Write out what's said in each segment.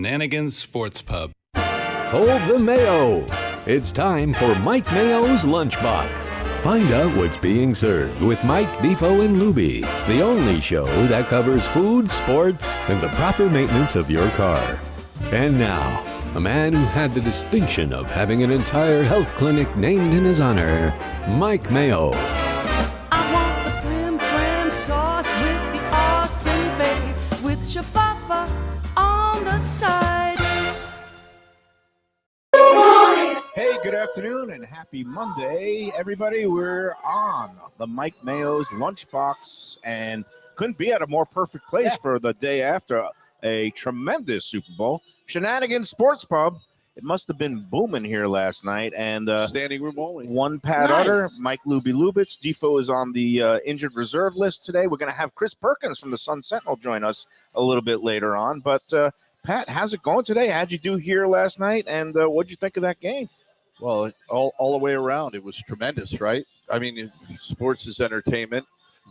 Shenanigan Sports Pub. Hold the Mayo. It's time for Mike Mayo's Lunchbox. Find out what's being served with Mike, Defoe, and Lubie, the only show that covers food, sports, and the proper maintenance of your car. And now, a man who had the distinction of having an entire health clinic named in his honor, Mike Mayo. I want the flim flam sauce with the awesome fave with shafafa on the side. Hey, good afternoon and happy Monday, everybody. We're on the Mike Mayo's Lunchbox and couldn't be at a more perfect place for the day after a tremendous Super Bowl. Shenanigan Sports Pub. It must have been booming here last night. And standing room only. One Pat Utter, Mike Lubie Lubitz. Defoe is on the injured reserve list today. We're going to have Chris Perkins from the Sun Sentinel join us a little bit later on. But, Pat, how's it going today? How'd you do here last night? And what'd you think of that game? Well, all the way around, it was tremendous, right? I mean, sports is entertainment.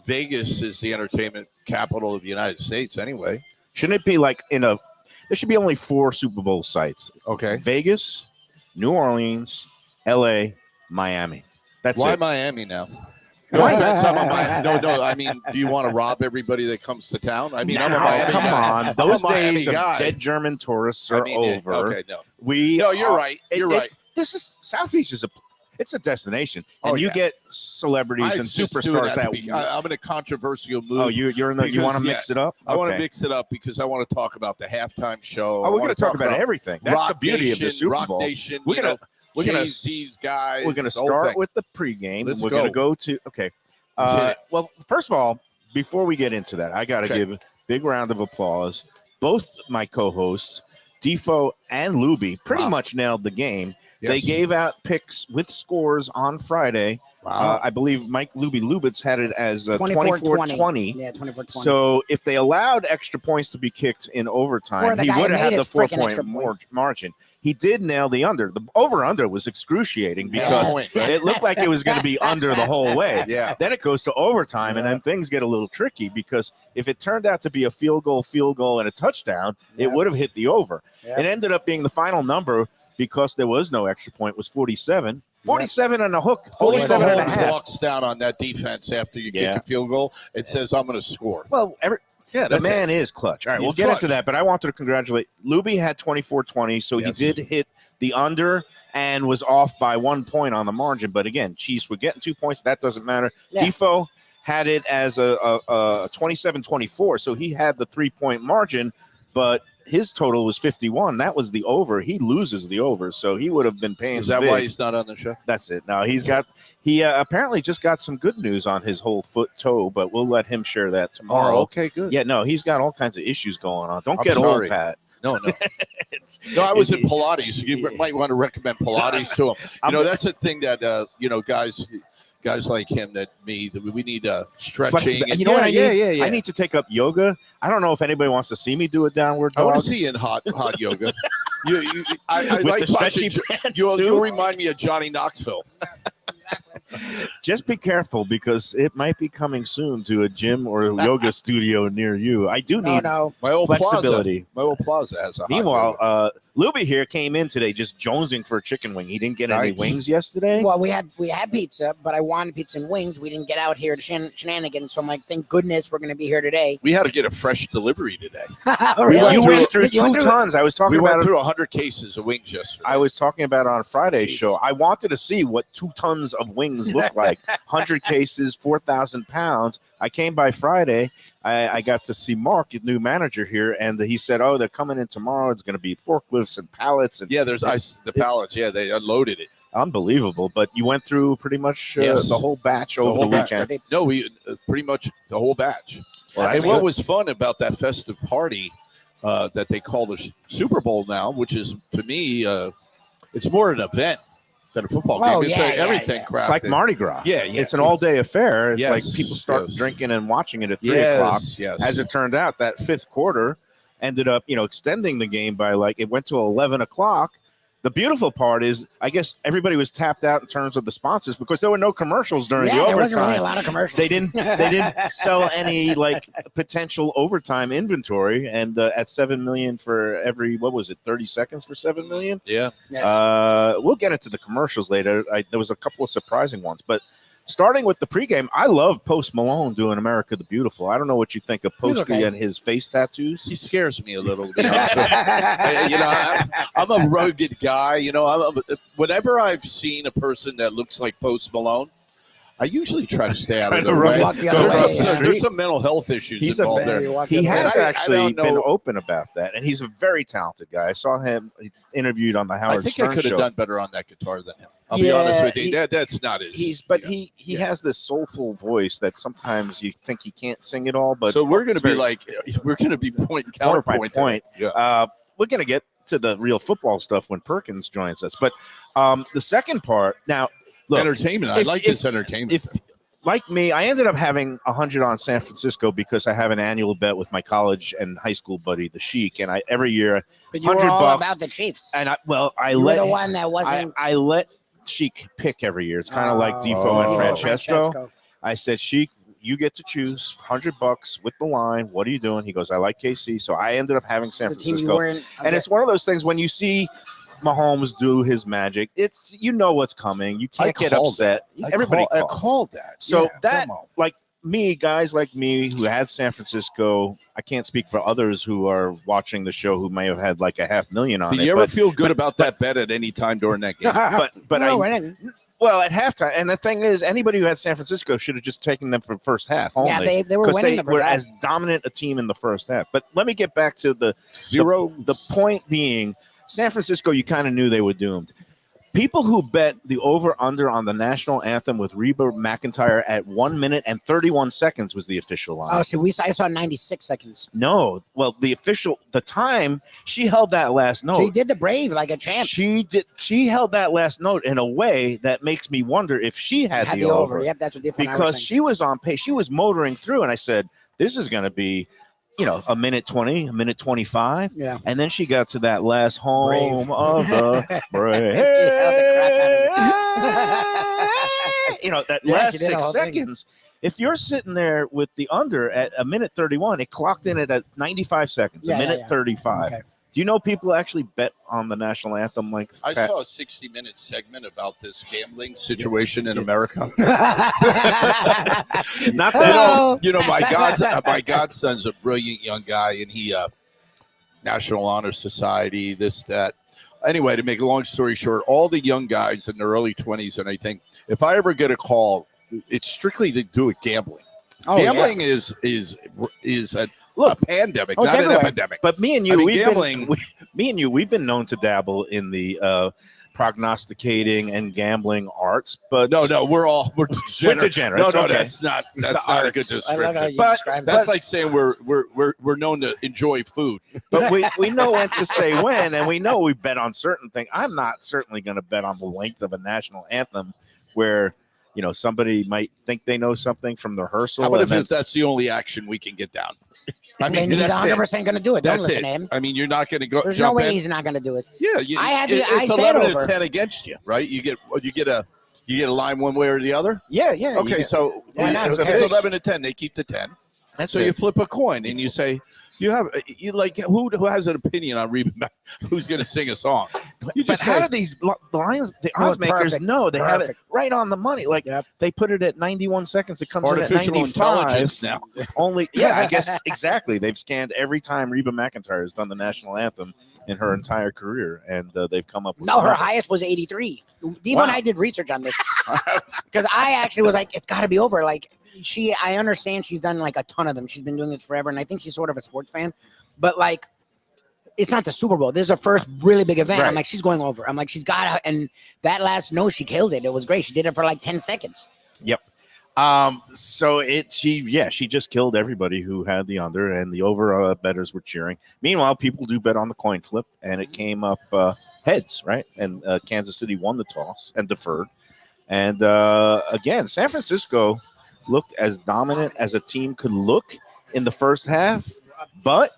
Vegas is the entertainment capital of the United States anyway. Shouldn't it be like there should be only 4 Super Bowl sites. Okay. Vegas, New Orleans, L.A., Miami. That's Why it. Miami now? No offense, I'm a Miami. No, I mean, do you want to rob everybody that comes to town? I mean, I'm a Miami come guy. on. Those I'm a Miami days of guy. dead German tourists are over. Okay, no. You're right. You're right. This is South Beach is it's a destination, Oh, and you yeah. get celebrities and superstars that. I'm in a controversial mood. Oh, you're in the. You want to mix it up? I want to Okay. mix it up because I want to talk about the halftime show. Oh, we're going to talk about everything. That's Rock the beauty Nation, of the Super Rock Bowl. Nation. We're going to these guys. We're going to the whole start thing. with the pregame. Let's we're going to go. go to okay. Let's hit it. Well, first of all, before we get into that, I got to give a big round of applause. Both my co-hosts, Defoe and Lubie, pretty much nailed the game. Yes. They gave out picks with scores on Friday. Wow. I believe Mike Lubie Lubitz had it as 24-20. Yeah, 24-20. So if they allowed extra points to be kicked in overtime, the he guy would have made had the his freaking 4-point extra point. margin. He did nail the under. The over-under was excruciating because it looked like it was going to be under the whole way. Yeah. Then it goes to overtime, and then things get a little tricky because if it turned out to be a field goal, and a touchdown, it would have hit the over. Yeah. It ended up being the final number because there was no extra point was 47. 47 on a hook. Holy 47 and a Mahomes half. walks down on that defense after you kick a field goal. It says, I'm going to score. Well, the man is clutch. All right, He's we'll get clutch. into that, but I wanted to congratulate. Lubie had 24-20, so Yes. he did hit the under and was off by 1 point on the margin. But again, Chiefs were getting 2 points. That doesn't matter. Yeah. Defoe had it as a 27-24, so he had the 3-point margin, but his total was 51. That was the over. He loses the over, so he would have been paying. Is that big. why he's not on the show? That's it. No, he apparently just got some good news on his whole toe, but we'll let him share that tomorrow. Oh, okay, good. Yeah, no, he's got all kinds of issues going on. Don't I'm get sorry. old, Pat. No. No, I was in Pilates. You might want to recommend Pilates to him. You know, that's the thing that, guys like him that we need stretching. And, You know what I need? Yeah. I need to take up yoga. I don't know if anybody wants to see me do a downward I dog. want to see you in hot yoga. I With like the stretchy watching pants, you'll too? remind me of Johnny Knoxville. Just be careful because it might be coming soon to a gym or a yoga studio near you. I do need My old flexibility. plaza has a hot Meanwhile, yoga. Lubie here came in today just jonesing for a chicken wing. He didn't get any Nice. wings yesterday. Well, we had pizza, but I wanted pizza and wings. We didn't get out here to Shenanigan, so I'm like, thank goodness we're going to be here today. We had to get a fresh delivery today. Really? You went through You 2 tons. I was talking We about went it. through 100 cases of wings yesterday. I was talking about it on Friday's Jesus. show. I wanted to see what 2 tons of wings look like. 100 cases, 4,000 pounds. I came by Friday. I got to see Mark, the new manager here, and he said, "Oh, they're coming in tomorrow. It's going to be forklifts and pallets." And Yeah, there's ice. The pallets. Yeah, they unloaded it. unbelievable. But you went through pretty much Yes. the whole batch over whole the batch. weekend. No, we pretty much the whole batch. Well, that's and what good. was fun about that festive party that they call the Super Bowl now, which is to me, it's more an event than a football game. Oh, It's yeah, everything yeah. crafted. It's like Mardi Gras. Yeah. It's an all-day affair. It's Yes, like people start yes. drinking and watching it at 3 Yes, o'clock. yes. As it turned out, that 5th quarter ended up, extending the game by it went to 11 o'clock. The beautiful part is, I guess everybody was tapped out in terms of the sponsors because there were no commercials during the there overtime. wasn't really a lot of commercials. They didn't sell any like potential overtime inventory, and at $7 million for every 30 seconds for $7 million. Yeah. Yes. We'll get into the commercials later. There was a couple of surprising ones, but starting with the pregame, I love Post Malone doing "America the Beautiful." I don't know what you think of Posty and his face tattoos. He scares me a little. To be honest with you. I'm a rugged guy. Whenever I've seen a person that looks like Post Malone, I usually try to stay out of their way. There's some mental health issues involved there. He has actually been open about that, and he's a very talented guy. I saw him interviewed on the Howard Stern show. I think I could have done better on that guitar than him. I'll be honest with you. That's not his. He has this soulful voice that sometimes you think he can't sing it all. But so we're going to be point counterpoint. Yeah. We're going to get to the real football stuff when Perkins joins us. But the second part now. Look, entertainment. I like this entertainment. If like me, I ended up having 100 on San Francisco because I have an annual bet with my college and high school buddy, the Sheik, and every year but you were all about the Chiefs. And I you were the one that wasn't. I let Sheik pick every year. It's kind of like Defoe and Francesco. I said, Sheik, you get to choose $100 with the line. What are you doing? He goes, I like KC. So I ended up having San Francisco. And it's one of those things when you see Mahomes do his magic, it's what's coming. You can't get upset. Everybody called that. So like me, guys like me who had San Francisco, I can't speak for others who are watching the show who may have had like a 500,000 on it. Did you ever feel good about that bet at any time during that game? Well, at halftime, and the thing is, anybody who had San Francisco should have just taken them for first half only. Yeah, they were winning. They were as dominant a team in the first half. But let me get back to the point being, San Francisco, you kind of knew they were doomed. People who bet the over-under on the national anthem with Reba McEntire at 1 minute and 31 seconds was the official line. Oh, so I saw 96 seconds. No. Well, the time, she held that last note. She did the brave like a champ. She held that last note in a way that makes me wonder if she had the over. Yep, that's what different. Because she was on pace. She was motoring through, and I said, this is going to be a minute 20, a minute 25. Yeah. And then she got to that last home of the brave. That last 6 seconds. If you're sitting there with the under at a minute 31, it clocked in at 95 seconds, a minute 35. Okay. Do you know people actually bet on the national anthem? Like I saw a 60-minute segment about this gambling situation in America. Not that. My godson's a brilliant young guy, and he National Honor Society, this, that. Anyway, to make a long story short, all the young guys in their early 20s, and I think if I ever get a call, it's strictly to do with gambling. Gambling is a pandemic, not an epidemic. But me and you, we've been known to dabble in the prognosticating and gambling arts. But we're degenerates. No, that's not a good description. That's like saying we're known to enjoy food. But we know when to say when, and we know we bet on certain things. I'm not certainly going to bet on the length of a national anthem where somebody might think they know something from the rehearsal. How about if that's the only action we can get down? I mean, he's 100% going to do it. Don't listen to him. I mean, you're not going to go. There's no way he's not going to do it. Yeah, it's 11 to 10 against you, right? You get a line one way or the other. Yeah. Okay, so if it's 11 to 10, they keep the 10. And so you flip a coin and you say, who has an opinion on Reba? Who's going to sing a song? How do these lines, the odds makers know they have it right on the money? Like they put it at 91 seconds. It comes in at 95 intelligence now. Only, I guess exactly. They've scanned every time Reba McEntire has done the national anthem in her entire career, and they've come up with her highest was 83. Devo and I did research on this because I actually was like, it's got to be over. Like I understand she's done like a ton of them. She's been doing this forever, and I think she's sort of a sports fan. But like, it's not the Super Bowl. This is her first really big event. Right. I'm like, she's going over. I'm like, she's got to. And that last note, she killed it. It was great. She did it for like 10 seconds. Yep. She just killed everybody who had the under, and the over bettors were cheering. Meanwhile, people do bet on the coin flip, and it came up heads, right? And Kansas City won the toss and deferred. And again, San Francisco looked as dominant as a team could look in the first half, but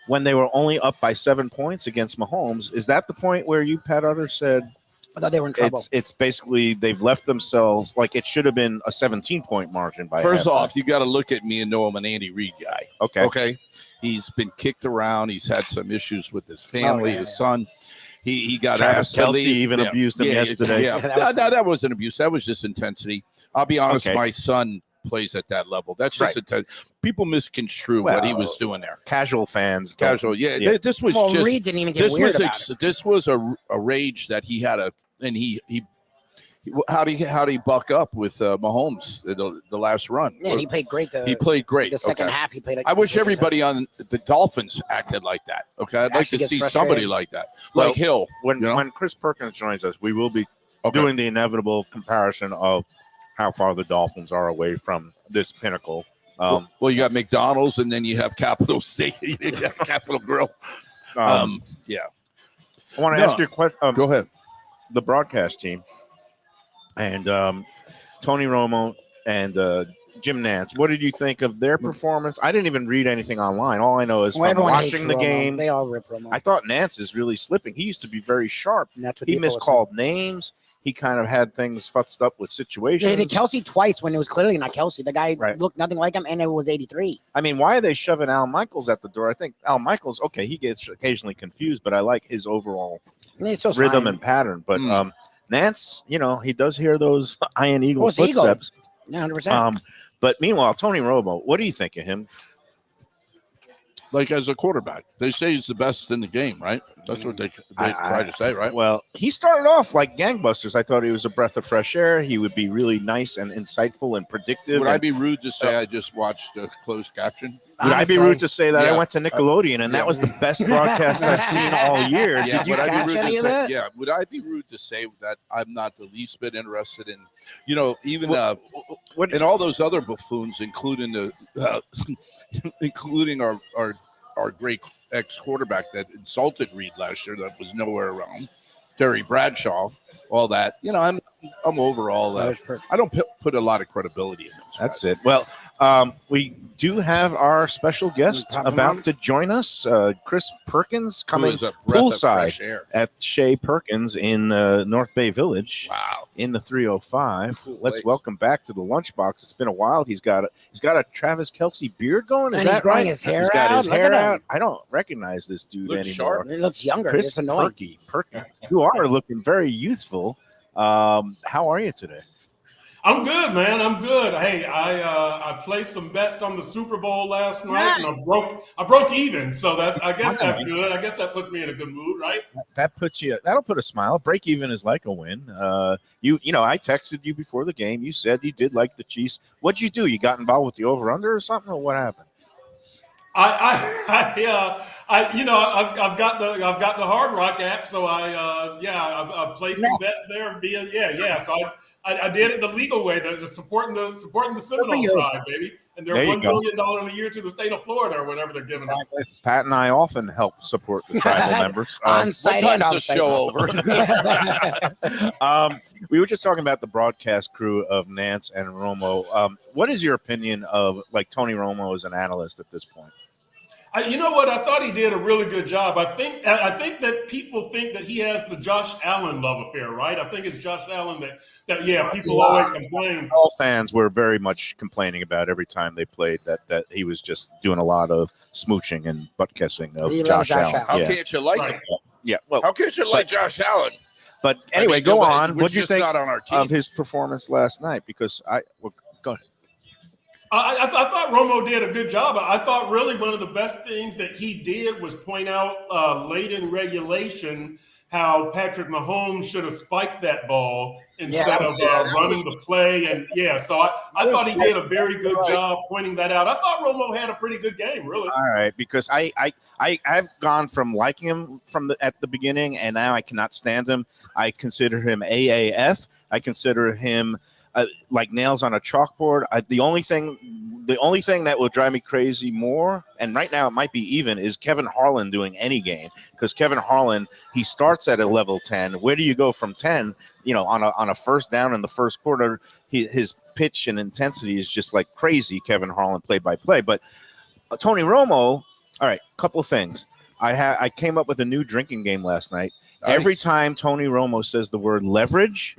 when they were only up by 7 points against Mahomes. Is that the point where you, Pat Utter, said I thought they were in trouble. it's basically they've left themselves like it should have been a 17-point margin by First halftime? off, you got to look at me and know I'm an Andy Reid guy. Okay. He's been kicked around. He's had some issues with his family, his son. He got Travis asked to Kelce leave. even abused him yesterday. Yeah, that wasn't abuse. That was just intensity. I'll be honest. Okay. My son plays at that level. That's just intense. People misconstrue what he was doing there. Casual fans. Casual. Yeah. This was just. Reed didn't even get weird about it. This was a rage that he had and he how did he buck up with Mahomes the last run? Yeah, and he played great. He played great. The second half, he played. I wish everybody on the Dolphins acted like that. Okay, I'd like to see somebody like that, like Hill. When Chris Perkins joins us, we will be doing the inevitable comparison of how far the Dolphins are away from this pinnacle. Well, you got McDonald's, and then you have Capitol Steak, Capitol Grill. Yeah. I want to ask you a question. Go ahead. The broadcast team and Tony Romo and Jim Nantz. What did you think of their performance? I didn't even read anything online. All I know is from watching the game. They all rip Romo. I thought Nantz is really slipping. He used to be very sharp. He miscalled names. He kind of had things futzed up with situations. They did Kelce twice when it was clearly not Kelce. The guy looked nothing like him, and it was 83. I mean, why are they shoving Al Michaels at the door? I think Al Michaels, okay, he gets occasionally confused, but I like his overall rhythm and pattern. But Nance, he does hear those Iron Eagle footsteps. Yeah, 100%. But meanwhile, Tony Romo, what do you think of him? Like as a quarterback, they say he's the best in the game, right? That's what they try to say, right? Well, he started off like gangbusters. I thought he was a breath of fresh air. He would be really nice and insightful and predictive. Would I be rude to say I just watched the closed caption? Would I be rude to say that I went to Nickelodeon and that was the best broadcast I've seen all year? Yeah, Did you catch any of that? Yeah. Would I be rude to say that I'm not the least bit interested in, even in all those other buffoons, including including our great ex-quarterback that insulted Reed last year that was nowhere around, Terry Bradshaw, all that. I'm over all that. I don't put a lot of credibility in those. That's it. Well, we do have our special guest about to join us, Chris Perkins, coming poolside at Shea Perkins in North Bay Village. Wow. In the 305. Cool Let's place. Welcome back to the Lunchbox. It's been a while. He's got a Travis Kelce beard going. Is that right? His hair He's got out. his hair out. I don't recognize this dude Looks anymore. sharp. It looks younger. Chris It's annoying. Perkins. You are looking very youthful. How are you today? I'm good, man. I'm good. Hey, I placed some bets on the Super Bowl last night, and I broke even. So I guess that's good. I guess that puts me in a good mood, right? That'll put a smile. Break even is like a win. I texted you before the game. You said you did like the Chiefs. What'd you do? You got involved with the over under or something, or what happened? I've got the Hard Rock app, so I placed some bets there via. So I did it the legal way, supporting the Seminole tribe, baby, and they're $1 billion a year to the state of Florida or whatever they're giving us. Pat and I often help support the tribal members. On-site and off-site. Show over. We were just talking about the broadcast crew of Nance and Romo. What is your opinion of Tony Romo as an analyst at this point? You know what? I thought he did a really good job. I think that people think that he has the Josh Allen love affair, right? I think it's Josh Allen that people always complain. All fans were very much complaining about every time they played that he was just doing a lot of smooching and butt kissing of Josh Allen. How can't you like him? Yeah. Well, how can't you like Josh Allen? But anyway, go on. What do you think not on our team. of his performance last night? Because go ahead. I thought Romo did a good job. I thought really one of the best things that he did was point out late in regulation how Patrick Mahomes should have spiked that ball instead of running the play. And so I thought he did a very good job pointing that out. I thought Romo had a pretty good game, really. All right, because I've gone from liking him at the beginning, and now I cannot stand him. I consider him AAF. I consider him like nails on a chalkboard. The only thing that will drive me crazy more, and right now it might be even, is Kevin Harlan doing any game, because Kevin Harlan, he starts at a level 10. Where do you go from 10? On a first down in the first quarter, his pitch and intensity is just like crazy. Kevin Harlan play by play, but Tony Romo, All right, couple of things. I came up with a new drinking game last night. Nice. Every time Tony Romo says the word leverage,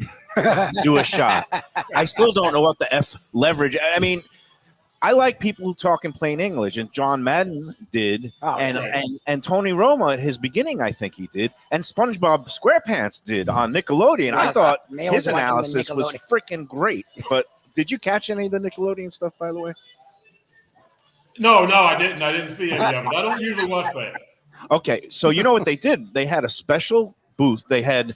do a shot. I still don't know what the F leverage. I mean, I like people who talk in plain English, and John Madden did, and Tony Romo at his beginning, I think he did, and SpongeBob SquarePants did on Nickelodeon. I thought Mayo his was watching the analysis was Nickelodeon. freaking great. But did you catch any of the Nickelodeon stuff, by the way? No, I didn't. I didn't see any of it. I don't usually watch that. Okay, so you know what they did? They had a special booth. They had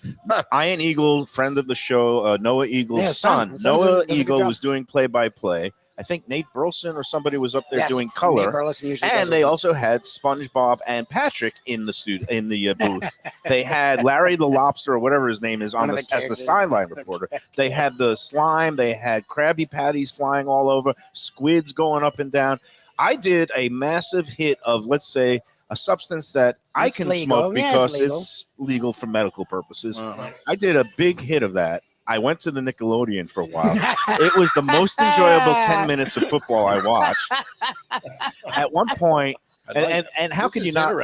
Ian Eagle, friend of the show, Noah Eagle's son. Noah Eagle was doing play-by-play. I think Nate Burleson or somebody was up there doing color. And they also had SpongeBob and Patrick in the booth. They had Larry the Lobster or whatever his name is as the sideline reporter. They had the slime. They had Krabby Patties flying all over, squids going up and down. I did a massive hit of, let's say, a substance that I can smoke because it's legal for medical purposes. I did a big hit of that. I went to the Nickelodeon for a while. It was the most enjoyable 10 minutes of football I watched. At one point, and how could you not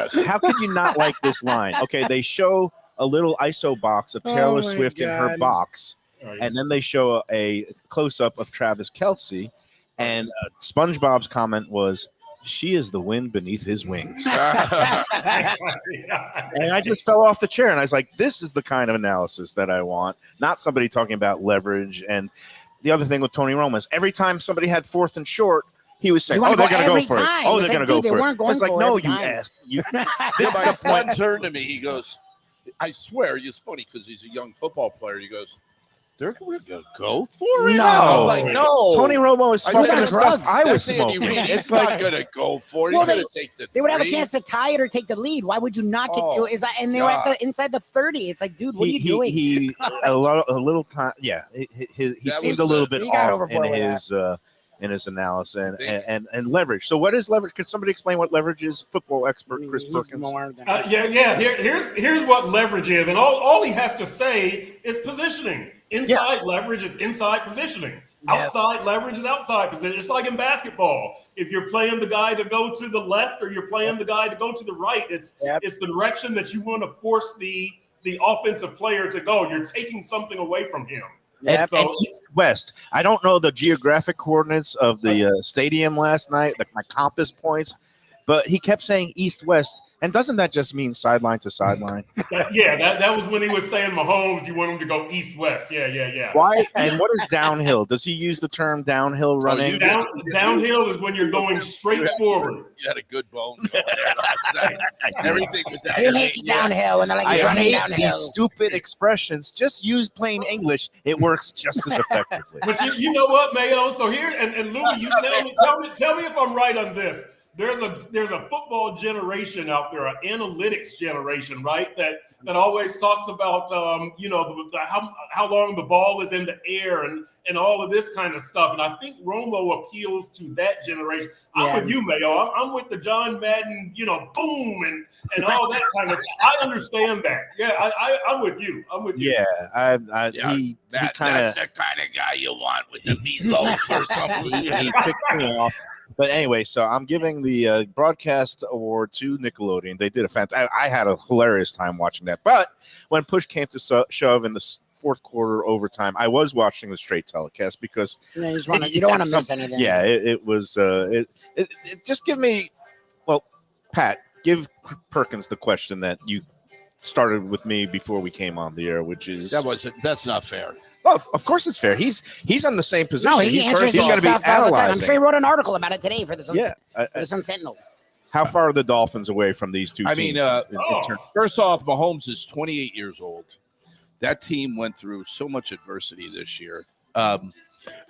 like this line? Okay, they show a little ISO box of Taylor Swift in her box, and then they show a close-up of Travis Kelce, and SpongeBob's comment was, "She is the wind beneath his wings." And I just fell off the chair, and I was like, this is the kind of analysis that I want, not somebody talking about leverage. And the other thing with Tony Romo is every time somebody had 4th and short, he was saying, they're going to go for it. Oh, they're going to go for it. It's like, no, you ass. My son turned to me. He goes, I swear, it's funny because he's a young football player. He goes, they're going to go for it? No. I'm like, no. Tony Romo is smoking the stuff I was That's smoking. Andy Reid. It's not going to go for it. He's going to take the They would have a three. chance to tie it or take the lead. Why would you not get and they were at inside the 30. It's like, dude, what are you doing? He a little time. Yeah, he seemed a little bit off in his analysis and leverage. So what is leverage? Could somebody explain what leverage is? Football expert Chris Perkins. Here's what leverage is, and all he has to say is positioning. Inside leverage is inside positioning. Outside leverage is outside position. It's like in basketball. If you're playing the guy to go to the left or you're playing the guy to go to the right, it's the direction that you want to force the offensive player to go. You're taking something away from him. And east west. I don't know the geographic coordinates of the stadium last night, my compass points, but he kept saying east west. And doesn't that just mean sideline to sideline? That was when he was saying Mahomes, you want him to go east-west. Yeah. Why? And what is downhill? Does he use the term downhill running? Downhill is when you're going straight forward. You had a good bone going there last night. Everything was downhill. He hates downhill, and they're like, he's running downhill. These stupid expressions. Just use plain English. It works just as effectively. But you know what, Mayo? So here, and Lubie, you tell me if I'm right on this. There's a football generation out there, an analytics generation, right? That always talks about how long the ball is in the air and all of this kind of stuff. And I think Romo appeals to that generation. I'm with you, Mayo. I'm with the John Madden, boom and all that kind of stuff. I understand that. Yeah, I'm with you. Yeah, he kind of that's the kind of guy you want with the meatloaf or something. He ticked me off. But anyway, so I'm giving the broadcast award to Nickelodeon. They did a fantastic. I had a hilarious time watching that. But when push came to shove in the fourth quarter overtime, I was watching the straight telecast because you don't want to miss anything. Yeah, it was. It just give me. Well, Pat, give Perkins the question that you started with me before we came on the air, which is that's not fair. Well, of course it's fair. He's on the same position. No, he answers he's going to be stuff all the time. I'm analyzing. sure he wrote an article about it today for the Sun Sentinel. How far are the Dolphins away from these two teams? First off, Mahomes is 28 years old. That team went through so much adversity this year.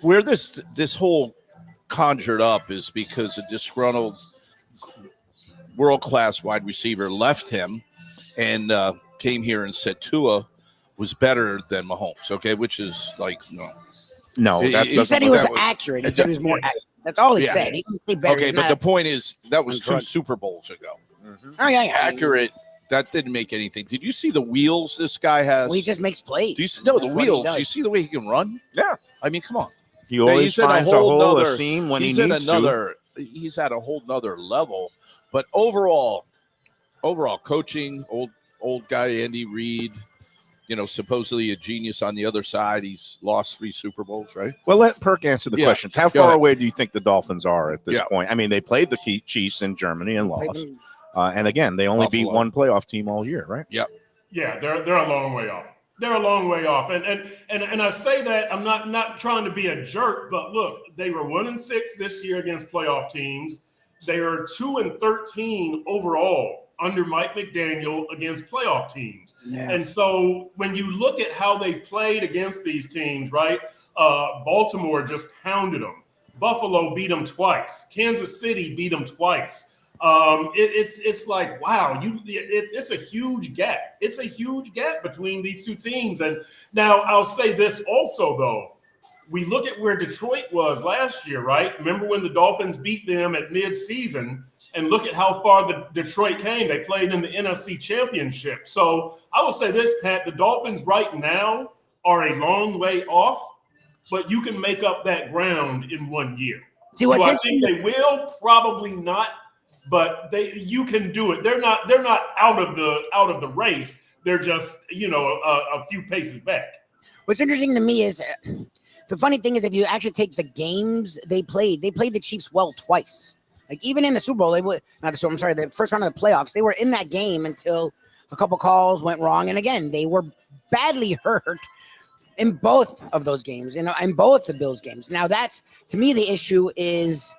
Where this whole conjured up is because a disgruntled world-class wide receiver left him and came here and said Tua was better than Mahomes, okay, which is like, no. He said he was accurate. He said he was more accurate. That's all he said. He didn't say better. Okay, but the point is that was 2 Super Bowls ago. Mm-hmm. Oh, yeah. Accurate. That didn't make anything. Did you see the wheels this guy has? Well, he just makes plays. The wheels. Do you see the way he can run? Yeah. I mean, come on. He always finds a hole, a seam when he needs to. He's at a whole nother level But overall coaching, old guy Andy Reid, supposedly a genius on the other side. He's lost 3 Super Bowls, right? Well, let Perk answer the question. How Go far ahead. away do you think the Dolphins are at this point? I mean, they played the Chiefs in Germany and lost. And again, they only beat one playoff team all year, right? Yep. Yeah, they're a long way off. They're a long way off. And I say that I'm not trying to be a jerk, but look, they were 1-6 this year against playoff teams. They are 2-13 overall under Mike McDaniel against playoff teams. Yeah. And so when you look at how they've played against these teams, right? Baltimore just pounded them. Buffalo beat them twice. Kansas City beat them twice. It's like, wow, it's a huge gap. It's a huge gap between these two teams. And now I'll say this also, though. We look at where Detroit was last year, right? Remember when the Dolphins beat them at mid-season, and look at how far the Detroit came. They played in the NFC Championship. So I will say this, Pat, the Dolphins right now are a long way off, but you can make up that ground in 1 year. See, what's Do I think they will? Probably not, but you can do it. They're not out of the race. They're just, a few paces back. What's interesting to me is the funny thing is if you actually take the games they played the Chiefs well twice. Like even in the Super Bowl, the first round of the playoffs, they were in that game until a couple calls went wrong. And again, they were badly hurt in both of those games, in both the Bills games. Now that's, to me, the issue is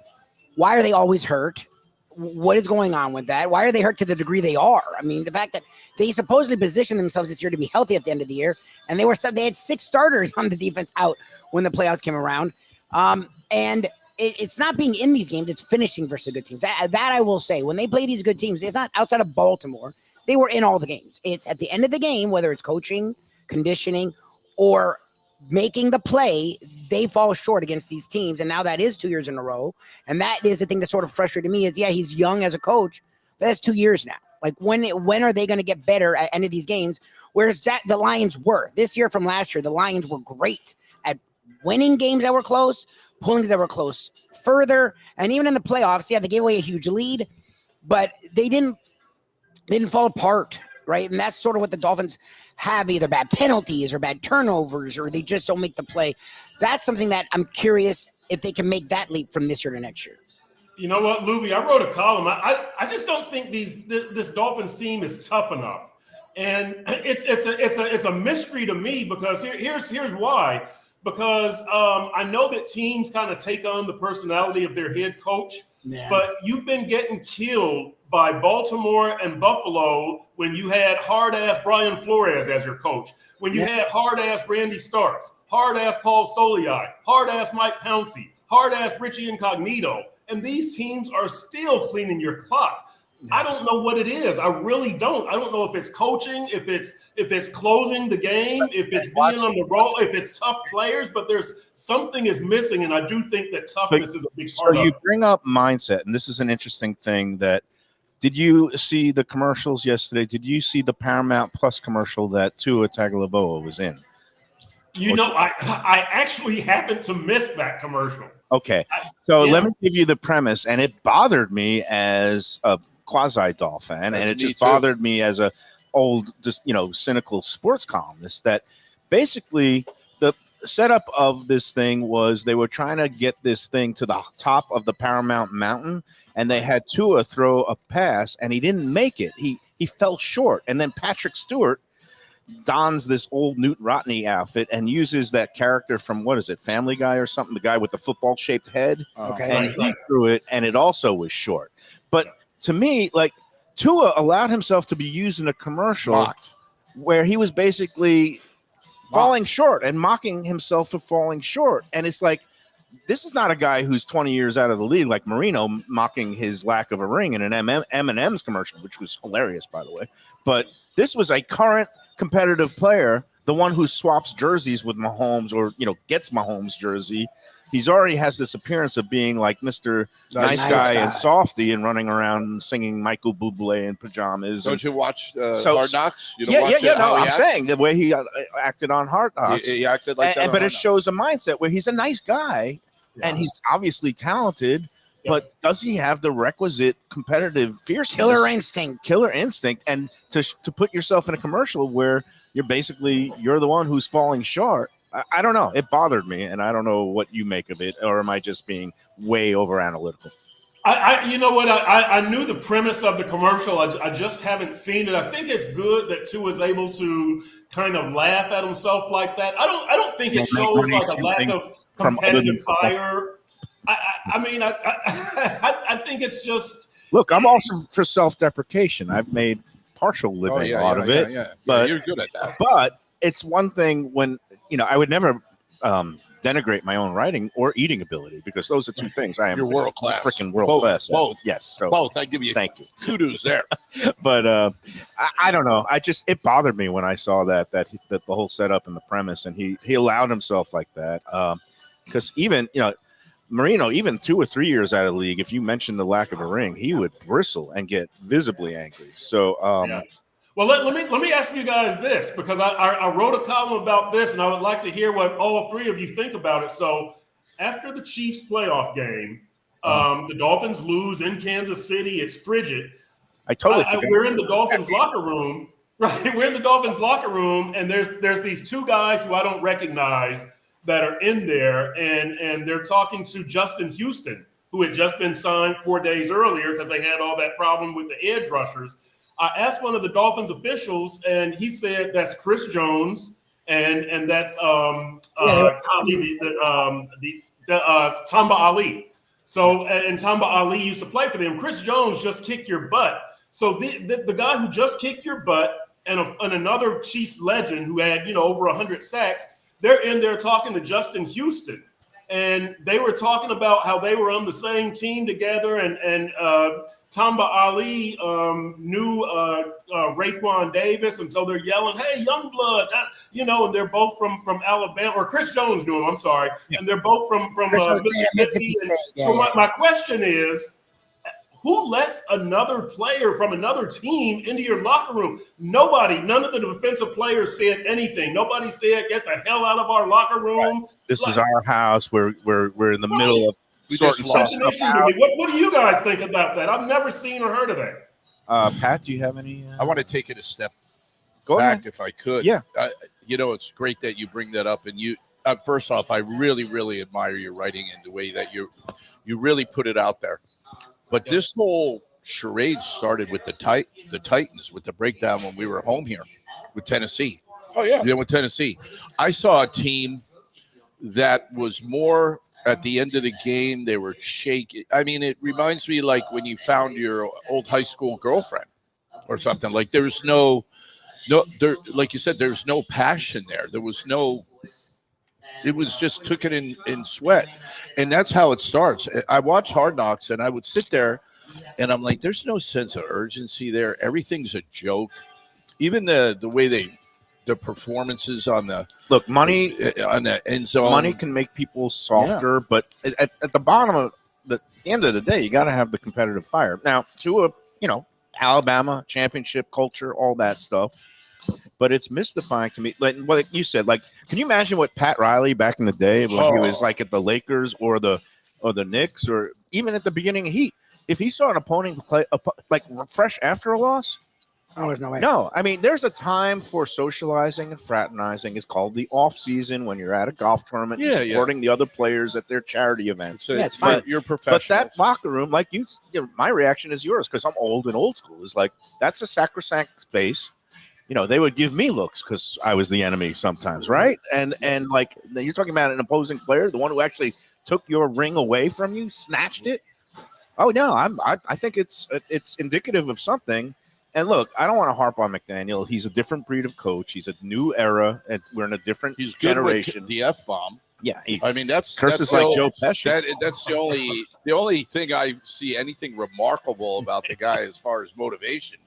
why are they always hurt? What is going on with that? Why are they hurt to the degree they are? I mean, the fact that they supposedly positioned themselves this year to be healthy at the end of the year, and they had 6 starters on the defense out when the playoffs came around. And it's not being in these games; it's finishing versus good teams. That I will say, when they play these good teams, it's not outside of Baltimore. They were in all the games. It's at the end of the game, whether it's coaching, conditioning, or making the play, they fall short against these teams. And now that is 2 years in a row. And that is the thing that sort of frustrated me is, he's young as a coach, but that's 2 years now. Like when are they going to get better at any of these games? Whereas the Lions were this year from last year, the Lions were great at winning games that were close, pulling that were close further. And even in the playoffs, they gave away a huge lead, but they didn't fall apart. Right. And that's sort of what the Dolphins have, either bad penalties or bad turnovers, or they just don't make the play. That's something that I'm curious if they can make that leap from this year to next year. You know what, Lubie? I wrote a column. I just don't think this Dolphins team is tough enough. And it's a mystery to me because here's why. Because I know that teams kind of take on the personality of their head coach, but you've been getting killed by Baltimore and Buffalo when you had hard-ass Brian Flores as your coach, when you had hard-ass Randy Starks, hard-ass Paul Soliai, hard-ass Mike Pouncey, hard-ass Richie Incognito, and these teams are still cleaning your clock. I don't know what it is. I really don't. I don't know if it's coaching, if it's closing the game, if it's being on the roll, if it's tough players, but there's something is missing, and I do think that toughness is a big part of it. So you bring up mindset, and this is an interesting thing that did you see the commercials yesterday? Did you see the Paramount Plus commercial that Tua Tagovailoa was in? I actually happened to miss that commercial. Okay. So let me give you the premise, and it bothered me as a quasi-Dolphin fan, and it just bothered me as a old, cynical sports columnist that basically the setup of this thing was they were trying to get this thing to the top of the Paramount Mountain, and they had Tua throw a pass, and he didn't make it. He fell short, and then Patrick Stewart dons this old Newt Rodney outfit and uses that character from, what is it, Family Guy or something, the guy with the football-shaped head, and he threw it, and it also was short. But to me, like, Tua allowed himself to be used in a commercial where he was basically falling short and mocking himself for falling short. And it's like, this is not a guy who's 20 years out of the league like Marino mocking his lack of a ring in an M&M's commercial, which was hilarious, by the way. But this was a current competitive player, the one who swaps jerseys with Mahomes or, gets Mahomes' jersey. He's already has this appearance of being like Mr. Nice guy and softy and running around singing Michael Bublé in pajamas. Don't you watch Hard Knocks? You don't watch I'm saying the way he acted on Hard Knocks. He acted like that. But it shows a mindset where he's a nice guy and he's obviously talented. but does he have the requisite competitive fierceness, Killer instinct, and to put yourself in a commercial where you're the one who's falling short? I don't know. It bothered me, and I don't know what you make of it, or am I just being way over analytical? You know what? I knew the premise of the commercial. I just haven't seen it. I think it's good that Tua is able to kind of laugh at himself like that. I don't think it shows like a lack of competitive fire. I think it's just. Look, I'm also for self-deprecation. I've made partial living out of it. But you're good at that. But it's one thing when I would never denigrate my own writing or eating ability, because those are two things I am. You're world class, freaking world class. Both, yes. So both. I give you thank you. Kudos there. But I don't know. It bothered me when I saw that the whole setup and the premise, and he allowed himself like that. Because even Marino, even 2 or 3 years out of the league, if you mentioned the lack of a ring, he would bristle and get visibly angry. So. Well, let me ask you guys this, because I wrote a column about this, and I would like to hear what all three of you think about it. So after the Chiefs playoff game, the Dolphins lose in Kansas City. It's frigid. I totally forgot. We're in the Dolphins locker room, right? We're in the Dolphins locker room, and there's these two guys who I don't recognize that are in there, and they're talking to Justin Houston, who had just been signed 4 days earlier because they had all that problem with the edge rushers. I asked one of the Dolphins officials, and he said that's Chris Jones, and that's Tamba Ali. So, and Tamba Ali used to play for them. Chris Jones just kicked your butt. So the guy who just kicked your butt and another Chiefs legend who had over 100 sacks, they're in there talking to Justin Houston, and they were talking about how they were on the same team together, and Tamba Ali knew Raekwon Davis, and so they're yelling, "Hey, young blood!" And they're both from Alabama, or Chris Jones knew him. I'm sorry, and they're both from Mississippi. So my question is, who lets another player from another team into your locker room? Nobody. None of the defensive players said anything. Nobody said, "Get the hell out of our locker room." Right. This is our house. We're in the middle of. What do you guys think about that? I've never seen or heard of that. Pat, do you have any? I want to take it a step back ahead. If I could. Yeah. It's great that you bring that up. And you, first off, I really, really admire your writing and the way that you really put it out there. But this whole charade started with the Titans with the breakdown when we were home here with Tennessee. Oh yeah. With Tennessee, I saw a team that was more at the end of the game. They were shaky. I mean, it reminds me like when you found your old high school girlfriend or something. Like there's like you said, there's no passion there. There was no. It was just took it in sweat, and that's how it starts. I watched Hard Knocks, and I would sit there, and I'm like, "There's no sense of urgency there. Everything's a joke. Even the way the performances on the money on the end zone. Money can make people softer, but at the bottom of the end of the day, you got to have the competitive fire. Now, to Alabama championship culture, all that stuff. But it's mystifying to me. Like you said, can you imagine what Pat Riley back in the day when he was like at the Lakers or the Knicks, or even at the beginning of Heat, if he saw an opponent play like fresh after a loss? Oh, there's no way. No, I mean, there's a time for socializing and fraternizing. It's called the off season when you're at a golf tournament, supporting the other players at their charity events. So it's fine. You're professional. But that locker room, like my reaction is yours because I'm old and old school. Is like that's a sacrosanct space. They would give me looks because I was the enemy sometimes, right? And like you're talking about an opposing player, the one who actually took your ring away from you, snatched it. Oh no, I think it's indicative of something. And look, I don't want to harp on McDaniel. He's a different breed of coach. He's a new era, and we're in a different generation. The F-bomb. Yeah, that's curses like Joe Pesci. That's the only thing I see anything remarkable about the guy as far as motivation.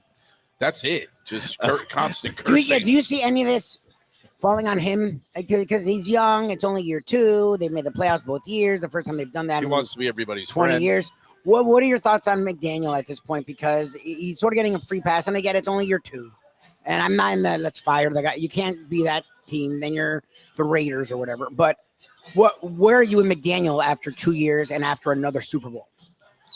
That's it. Just constant cursing. Do you see any of this falling on him? Because he's young. It's only year 2. They've made the playoffs both years. The first time they've done that. He wants to be everybody's 20 friend. years. What are your thoughts on McDaniel at this point? Because he's sort of getting a free pass, and again, it's only year 2. And I'm not in the let's fire the guy. You can't be that team. Then you're the Raiders or whatever. But where are you with McDaniel after 2 years and after another Super Bowl?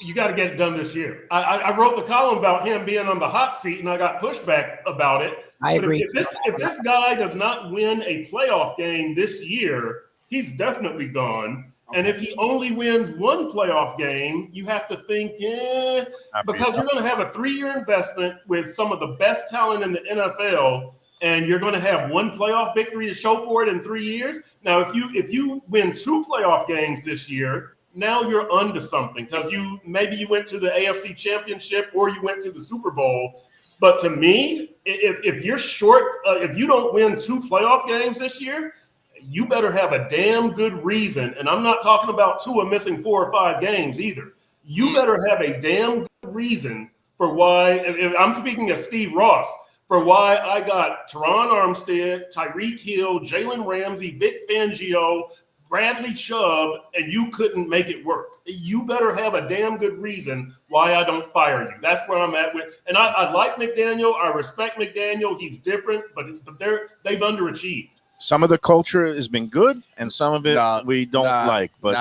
You got to get it done this year. I wrote the column about him being on the hot seat, and I got pushback about it. I agree. If this guy does not win a playoff game this year, he's definitely gone. Okay. And if he only wins one playoff game, you have to think, because you're going to have a 3-year investment with some of the best talent in the NFL, and you're going to have one playoff victory to show for it in 3 years. Now, if you win 2 playoff games this year, now you're onto something, because maybe you went to the AFC Championship or you went to the Super Bowl. But to me, if you're short, if you don't win 2 playoff games this year, you better have a damn good reason. And I'm not talking about Tua missing 4 or 5 games either. You better have a damn good reason for why. If I'm speaking of Steve Ross, for why I got Teron Armstead, Tyreek Hill, Jalen Ramsey, Vic Fangio, Bradley Chubb, and you couldn't make it work. You better have a damn good reason why I don't fire you. That's where I'm at with. And I like McDaniel. I respect McDaniel. He's different, but they've underachieved. Some of the culture has been good, and some of it we don't like. But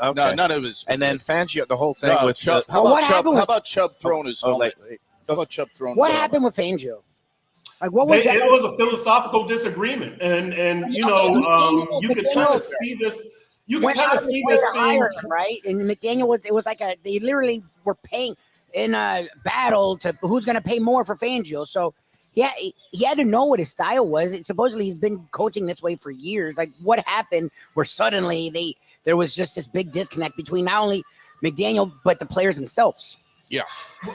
okay. None of it's. And then Fangio, the whole thing with Chubb. How about Chubb throwing his helmet? How about Chubb throwing? What happened with Fangio? Like, what was that? It was a philosophical disagreement, and you could kind of see this. You can kind of see this thing, right? And McDaniel it was like they literally were paying in a battle to who's going to pay more for Fangio. So he had to know what his style was. Supposedly he's been coaching this way for years. Like, what happened where suddenly there was just this big disconnect between not only McDaniel but the players themselves? Yeah.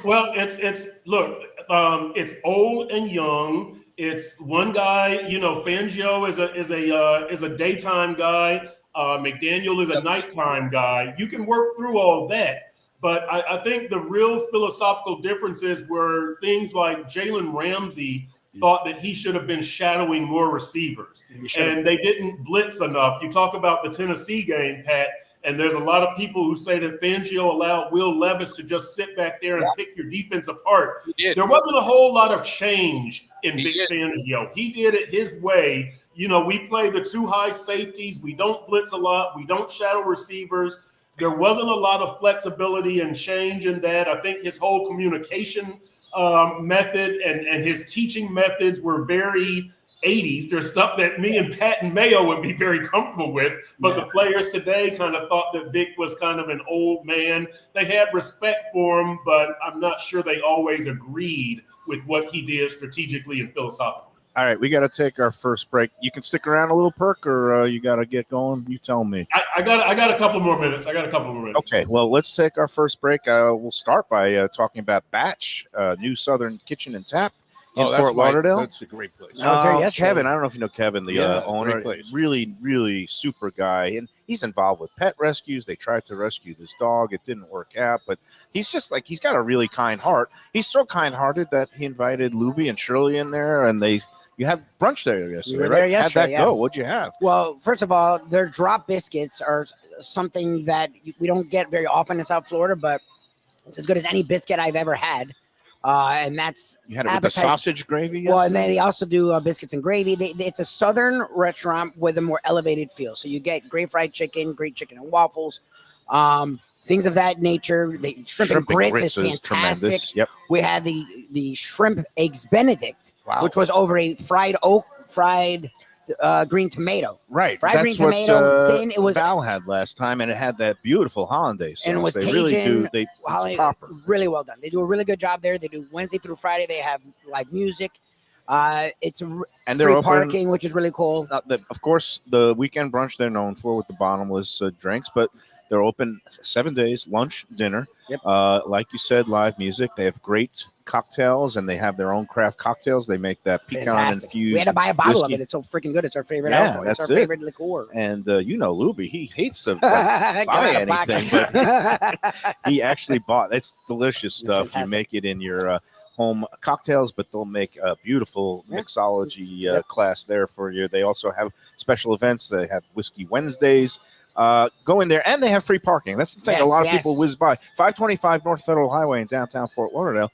Well, it's old and young. It's one guy, Fangio is a daytime guy. McDaniel is a nighttime guy. You can work through all that. But I think the real philosophical differences were things like Jalen Ramsey thought that he should have been shadowing more receivers. And they didn't blitz enough. You talk about the Tennessee game, Pat, and there's a lot of people who say that Fangio allowed Will Levis to just sit back there and pick your defense apart. There wasn't a whole lot of change in Vic Fangio. He did it his way. We play the 2 high safeties. We don't blitz a lot. We don't shadow receivers. There wasn't a lot of flexibility and change in that. I think his whole communication method and his teaching methods were very 80s. There's stuff that me and Pat and Mayo would be very comfortable with, but the players today kind of thought that Vic was kind of an old man. They had respect for him, but I'm not sure they always agreed with what he did strategically and philosophically. All right, we got to take our first break. You can stick around a little, Perk, or you got to get going? You tell me. I got a couple more minutes. Okay, well, let's take our first break. We'll start by talking about Batch, New Southern Kitchen and Tap in Fort Lauderdale. That's a great place. I was there yesterday. Kevin, I don't know if you know Kevin, the owner. Really, really super guy. And he's involved with pet rescues. They tried to rescue this dog. It didn't work out. But he's just he's got a really kind heart. He's so kind-hearted that he invited Lubie and Shirley in there, and you had brunch there yesterday, you were there yesterday, How'd that go? What'd you have? Well, first of all, their drop biscuits are something that we don't get very often in South Florida, but it's as good as any biscuit I've ever had. And that's you had it with the sausage gravy. Yesterday? Well, and then they also do biscuits and gravy. It's a southern restaurant with a more elevated feel. So you get great fried chicken, great chicken and waffles, things of that nature. The shrimp and grits is fantastic. Yep. We had the shrimp eggs Benedict, which was over a fried green tomato. Right. Fried green tomato. Then it was Val had last time, and it had that beautiful hollandaise sauce. And it was they Cajun. It's proper. Really well done. They do a really good job there. They do Wednesday through Friday. They have live music. It's and free parking, which is really cool. Of course, the weekend brunch they're known for with the bottomless drinks, but they're open 7 days, lunch, dinner. Yep. Like you said, live music. They have great cocktails, and they have their own craft cocktails. They make that pecan infused. We had to buy a bottle whiskey. of it. It's so freaking good. It's our favorite alcohol. It's our favorite liqueur. And Lubie, he hates to buy anything, but he actually bought. It's delicious stuff. You make it in your home cocktails, but they'll make a beautiful mixology class there for you. They also have special events. They have Whiskey Wednesdays. Go in there, and they have free parking. That's the thing. A lot of people whiz by. 525 North Federal Highway in downtown Fort Lauderdale.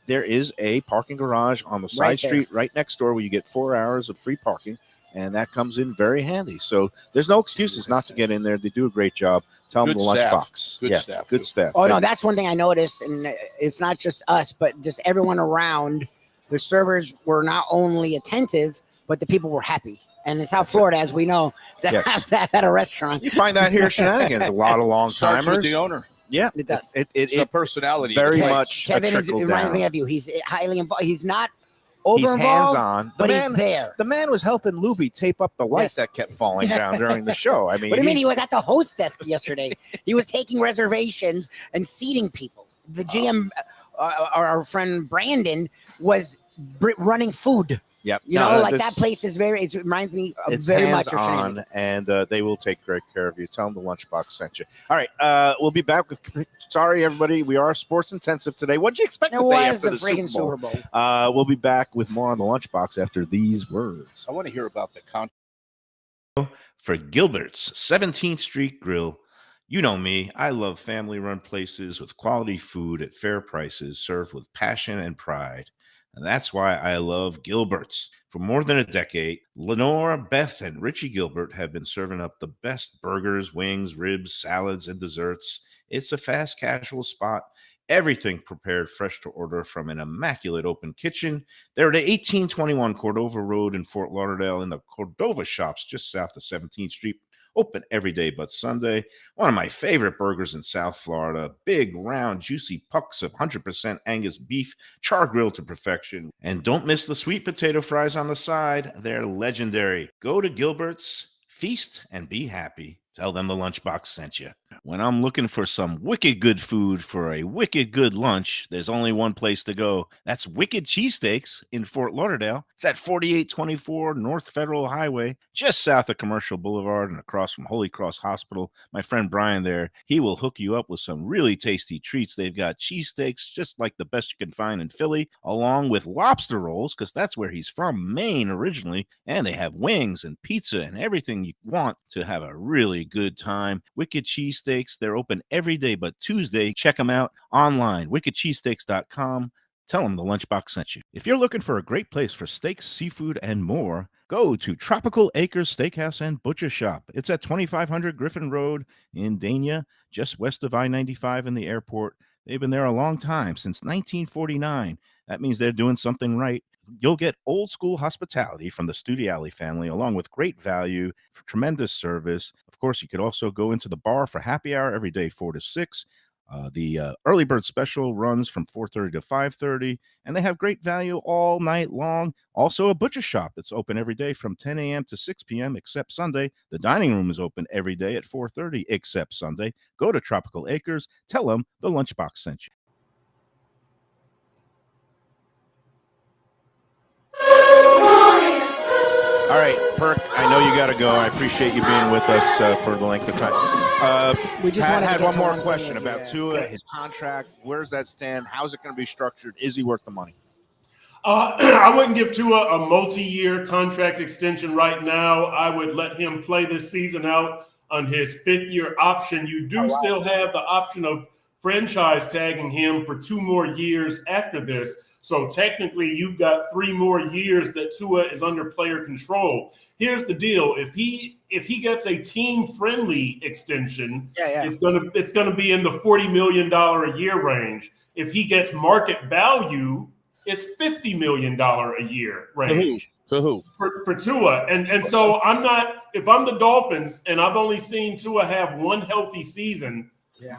There is a parking garage on the side street right next door where you get 4 hours of free parking. and that comes in very handy. So there's no excuses not to get in there. They do a great job. Tell them Good the staff. Lunchbox. Good staff. Good staff. Oh, no, that's one thing I noticed, and it's not just us, but just everyone around. The servers were not only attentive, but the people were happy. And in South Florida, as we know, that Yes. have that at a restaurant. You find that here at Shenanigans. A lot of long Starts with timers. the owner. Yeah, It does. It's a personality. very It's like- much a Kevin trickle reminds down. me of you. He's highly involved. He's not He's over involved, hands-on. but he's there. The man was helping Lubie tape up the light Yes. that kept falling down during the show. I mean, What do you mean? He he's- was at the host desk yesterday. He was taking reservations and seating people. The GM, our friend Brandon, was running food. Yep. You No, know, like this- that place is it reminds me of It's very much of hands-on, Shenanigan. and they will take great care of you. Tell them the Lunchbox sent you. All right, we'll be back with. Sorry, everybody, we are sports intensive today. What did you expect It the day was after the the friggin' Super Bowl? Super Bowl. We'll be back with more on the Lunchbox after these words. I want to hear about the contract. For Gilbert's 17th Street Grill. You know me, I love family-run places with quality food at fair prices served with passion and pride. And that's why I love Gilbert's. For more than a decade, Lenore, Beth, and Richie Gilbert have been serving up the best burgers, wings, ribs, salads, and desserts. It's a fast casual spot. Everything prepared fresh to order from an immaculate open kitchen. They're at 1821 Cordova Road in Fort Lauderdale in the Cordova Shops just south of 17th Street. Open every day but Sunday. One of my favorite burgers in South Florida. Big, round, juicy pucks of 100% Angus beef, char grilled to perfection. And don't miss the sweet potato fries on the side. They're legendary. Go to Gilbert's, feast, and be happy. Tell them the Lunchbox sent you. When I'm looking for some wicked good food for a wicked good lunch, there's only one place to go. That's Wicked Cheesesteaks in Fort Lauderdale. It's at 4824 North Federal Highway, just south of Commercial Boulevard and across from Holy Cross Hospital. My friend Brian there, he will hook you up with some really tasty treats. They've got cheesesteaks just like the best you can find in Philly, along with lobster rolls, because that's where he's from, Maine originally. And they have wings and pizza and everything you want to have a really good time. Wicked Cheesesteaks, they're open every day but Tuesday. Check them out online, wickedcheesesteaks.com. Tell them the Lunchbox sent you. If you're looking for a great place for steaks, seafood, and more, go to Tropical Acres Steakhouse and Butcher Shop. It's at 2500 Griffin Road in Dania, just west of I-95 in the airport. They've been there a long time, since 1949. That means they're doing something right. You'll get old school hospitality from the Studiali family, along with great value, tremendous service. Of course, you could also go into the bar for happy hour every day, 4 to 6. The early bird special runs from 4:30 to 5:30, and they have great value all night long. Also, a butcher shop that's open every day from 10 a.m. to 6 p.m. except Sunday. The dining room is open every day at 4:30 except Sunday. Go to Tropical Acres. Tell them the Lunchbox sent you. All right, Perk, I know you got to go. I appreciate you being with us for the length of time. We just Pat wanted to had get one to more one question thing, about yeah. Tua, his contract. Where's that stand? How's it going to be structured? Is he worth the money? I wouldn't give Tua a multi-year contract extension right now. I would let him play this season out on his fifth-year option. You do still have the option of franchise tagging him for 2 more years after this. So technically, you've got 3 more years that Tua is under player control. Here's the deal: if he gets a team-friendly extension, it's gonna be in the $40 million a year range. If he gets market value, it's $50 million a year range. To who? For Tua. And so I'm not, if I'm the Dolphins and I've only seen Tua have 1 healthy season,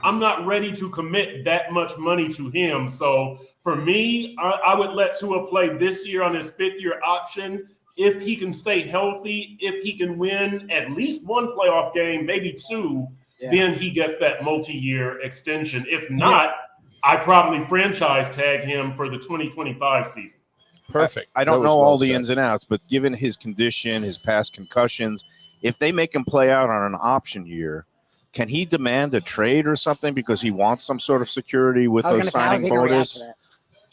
I'm not ready to commit that much money to him. So for me, I would let Tua play this year on his 5th-year option. If he can stay healthy, if he can win at least 1 playoff game, maybe 2, then he gets that multi-year extension. If not, I probably franchise tag him for the 2025 season. Perfect. I don't That was know well all the said. ins and outs, but given his condition, his past concussions, if they make him play out on an option year, can he demand a trade or something because he wants some sort of security with those signing bonus?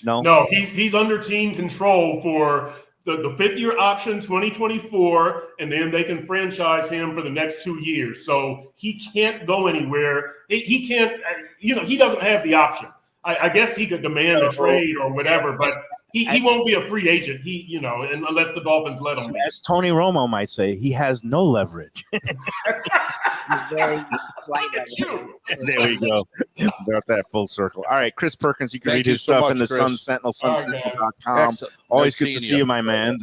No, he's under team control for the 5th-year option 2024, and then they can franchise him for the next 2 years. So he can't go anywhere. He can't, he doesn't have the option. I guess he could demand a trade or whatever, but he won't be a free agent. Unless the Dolphins let him. As Tony Romo might say, he has no leverage. Very slight. There we go. There's that full circle. All right, Chris Perkins. You can Thank read you his so stuff much, in the Chris. Sun Sentinel, sunsentinel.com. Excellent. Always Nice good to seeing see you. you, my man.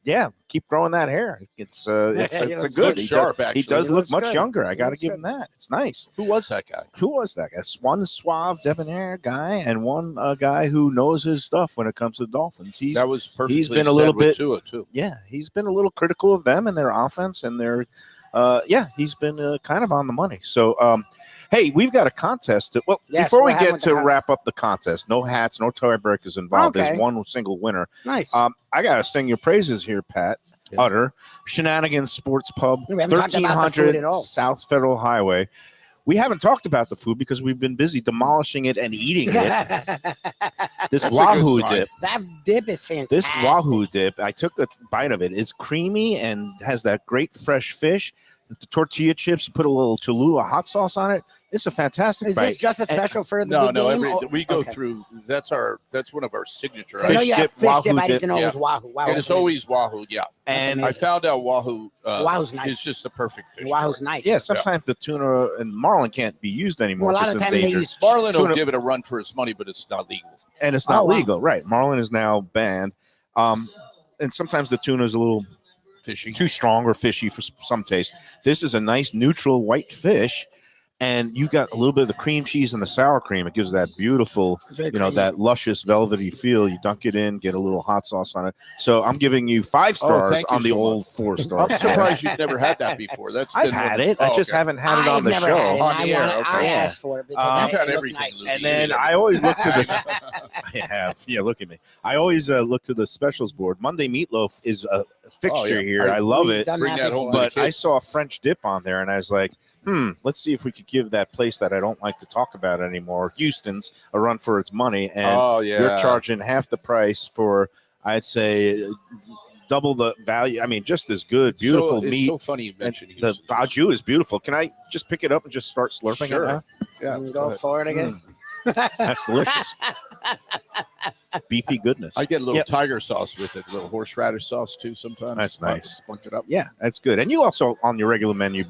Yeah, keep growing that hair. It's a good. Looks sharp, He actually. does He look looks much good. younger. I got to looks give good. him that. It's nice. Who was that guy? Who was that guy? One suave, debonair guy, and one guy who knows his stuff when it comes to the Dolphins. That was perfectly he's been a said little with bit- Tua, too. Yeah, he's been a little critical of them and their offense and their. He's been kind of on the money. So, hey, we've got a contest. Yes, Before we what happened get with the to contest? wrap up the contest, no hats, no tiebreakers involved. Okay. There's one single winner. Nice. I got to sing your praises here, Pat. Yeah. Utter Shenanigan Sports Pub, We haven't talked about the food at 1300 all. South Federal Highway. We haven't talked about the food because we've been busy demolishing it and eating it. This That's a good Wahoo sign. dip. That dip is fantastic. This Wahoo dip, I took a bite of it. It's creamy and has that great fresh fish. The tortilla chips, put a little Cholula hot sauce on it. It's a fantastic Is bite. this just a special for the No, big no. game? We go Okay. through. That's one of our signature. I know Fish you have dip, fish Wahoo dip. I just dip, didn't know it was yeah. Wahoo. Wow, And it's always Wahoo. Yeah. and I found out Wahoo. Wahoo's nice. Is just the perfect fish. Wahoo's nice. yeah, sometimes the tuna and marlin can't be used anymore. Well, a lot because of it's times they endangered. use Marlin will Tuna- give it a run for its money, but it's not legal. And it's not Oh, wow. legal, right? Marlin is now banned. And sometimes the tuna is a little Fishy. too strong or fishy for some taste. This is a nice neutral white fish, and you got a little bit of the cream cheese and the sour cream. It gives that beautiful, It's very you know, creamy. that luscious velvety feel. You dunk it in, get a little hot sauce on it. So I'm giving you 5 stars thank you on the so old much. 4 I'm stars. surprised you've never had that before. That's I've been had one- it. I Oh, just okay. haven't had it on I've the never show. had it. On the air, okay. I Yeah. asked for it because You've it had looked everything, nice. Lubie. And then I always look to the look at me. I always look to the specials board. Monday meatloaf is a fixture yeah. here. I love We've it. done Bring that home before. to the But I kids. saw French dip on there, and I was like, let's see if we could give that place that I don't like to talk about anymore, Houston's, a run for its money. And Oh yeah. you're charging half the price for, I'd say, double the value. I mean, just as good, beautiful It's meat. so funny you And mentioned the Houston. au jus is beautiful. Can I just pick it up and just start slurping Sure. it now? Yeah. You can go for it, I guess. That's delicious. Beefy goodness. I get a little Yep. tiger sauce with it, a little horseradish sauce too sometimes. That's nice. Spunk it up. Yeah, that's good. And you also, on your regular menu,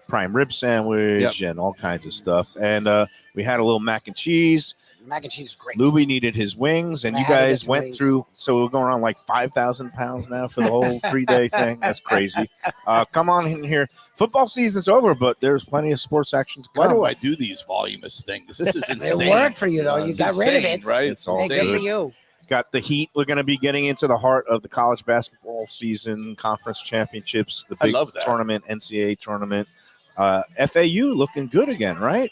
prime rib sandwich and all kinds of stuff. And we had a little mac and cheese. Mac and cheese is great. Lubie needed his wings, and I you had to get guys some went wings. through. So we're going on like 5,000 pounds now for the whole 3-day thing. That's crazy. Come on in here. Football season's over, but there's plenty of sports action to Why come. do I do these voluminous things? This is It insane. worked for you, though. You It's got rid of insane, it. right? It's all Hey, good for good. you. Got the heat. We're going to be getting into the heart of the college basketball season, conference championships, the I big love that. tournament, NCAA tournament. FAU looking good again, right?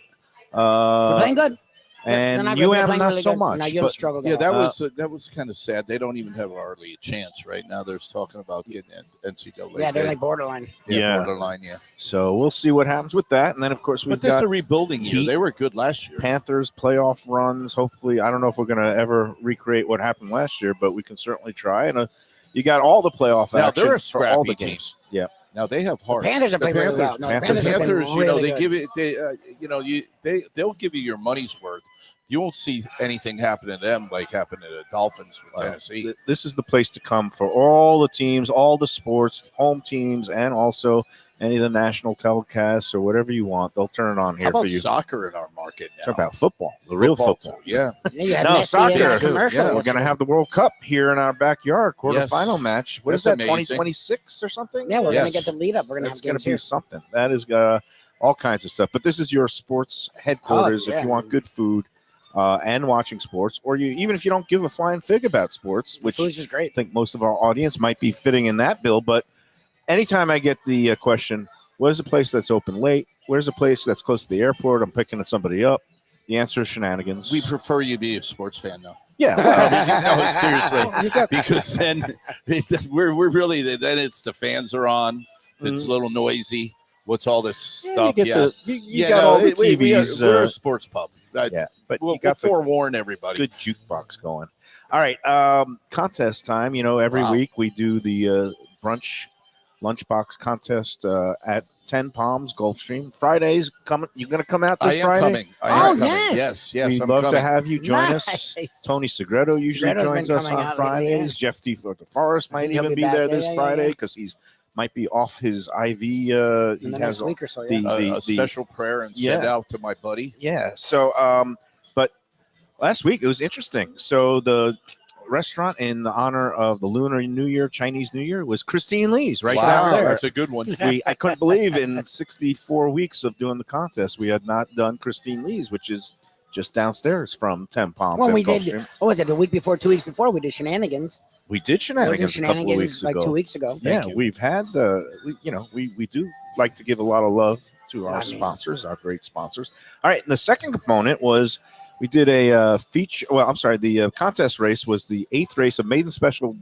They're playing good. They're And not good. They're UM playing not really so good. much. No, but UM struggled. Yeah, a lot. that was kind of sad. They don't even have hardly a chance right now. They're talking about getting NCAA. Yeah, they're like borderline. Yeah. borderline. Yeah, So we'll see what happens with that. And then, of course, we've but this is got a rebuilding year. Heat. They were good last year. Panthers playoff runs. Hopefully, I don't know if we're going to ever recreate what happened last year, but we can certainly try. And you got all the playoff Now, action they're a for all the scrappy team. games. Yeah. Now they have heart. Panthers are The playing really well. No, the Panthers- Panthers, are Panthers, playing you know, really they good. give it. They'll give you your money's worth. You won't see anything happen to them like happened to the Dolphins with Tennessee. This is the place to come for all the teams, all the sports, home teams, and also any of the national telecasts or whatever you want. They'll turn it on How here about for you. soccer in our market now? Talk about football, the real football. too. Yeah. Yeah, you had No, Messi in soccer. our commercial. Yeah, We're going to have the World Cup here in our backyard, quarterfinal Yes. match. What is That's that, amazing. 2026 or something? Yeah, we're Yes. gonna get the lead up. We're gonna That's have going games to be here. something. That is all kinds of stuff. But this is your sports headquarters if yeah. you want good food and watching sports, or even if you don't give a flying fig about sports, which Food's just I great. think most of our audience might be fitting in that bill. But anytime I get the question, where's a place that's open late? Where's a place that's close to the airport? I'm picking somebody up. The answer is Shenanigans. We prefer you be a sports fan, though. yeah. Well, No, seriously, because then we're really then it's the fans are on. It's a little noisy. What's all this you stuff? get Yeah, to- you got all the TVs. we're a sports pub. Yeah, but We'll you got the forewarn everybody. good jukebox going. All right, contest time. You know, every Wow. week we do the brunch Lunchbox contest at 10 Palms Gulfstream. Fridays coming. You going to come out I this am Friday? coming. I am Oh, coming. yes. Yes. We'd I'm love to coming. have you join Nice. us. Tony Segreto usually Segreto's joins been us coming on out lately, Fridays. Jeff T. Forrest I might think he'll even be be back. there Yeah, this yeah, Friday yeah. because he's might be off his IV. In He the has next week or so, the- yeah. A special prayer and send Yeah. out to my buddy. Yeah. So, but last week it was interesting. So the restaurant in honor of the Lunar New Year, Chinese New Year, was Christine Lee's right Wow, down there. that's a good one. I couldn't believe in 64 weeks of doing the contest, we had not done Christine Lee's, which is just downstairs from 10 Palms. When and we did, Gulfstream. what was it? The week before, 2 weeks before, we did Shenanigans. We did Shenanigans Wasn't a couple of weeks Shenanigans like ago. 2 weeks ago? Yeah, you. we've had we do like to give a lot of love to our I mean- sponsors, our great sponsors. All right, and the second component was we did a feature. Well, I'm sorry, the contest race was the 8th race, a maiden special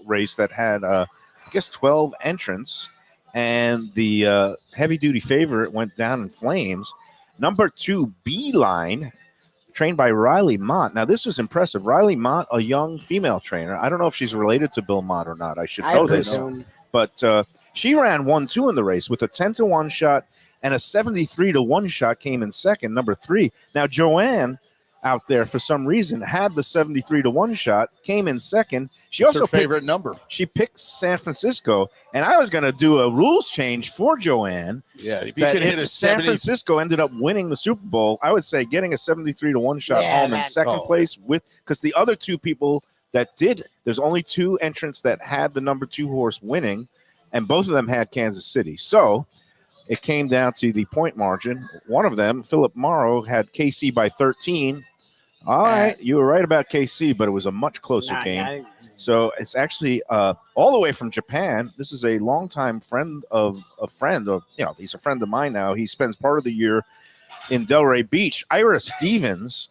race that had I guess 12 entrants, and the heavy duty favorite went down in flames. Number 2, Beeline, trained by Riley Mott. Now, this was impressive. Riley Mott, a young female trainer. I don't know if she's related to Bill Mott or not. I should know this. presume. But she ran 1-2 in the race with a 10-1 shot, and a 73-1 shot came in second, number 3. Now, Joanne out there, for some reason, had the 73-1 shot, came in second. She What's also her favorite number? She picked San Francisco, and I was going to do a rules change for Joanne. Yeah, if you That can hit if a San 70, Francisco ended up winning the Super Bowl, I would say getting a 73-1 shot Yeah, home in that- second oh. place because the other two people that did, there's only 2 entrants that had the number 2 horse winning, and both of them had Kansas City. So it came down to the point margin. One of them, Philip Morrow, had KC by 13. All right, you were right about KC, but it was a much closer Nah, game. yeah, So it's actually all the way from Japan. This is a longtime friend of a friend of, he's a friend of mine now. He spends part of the year in Delray Beach. Ira Stevens,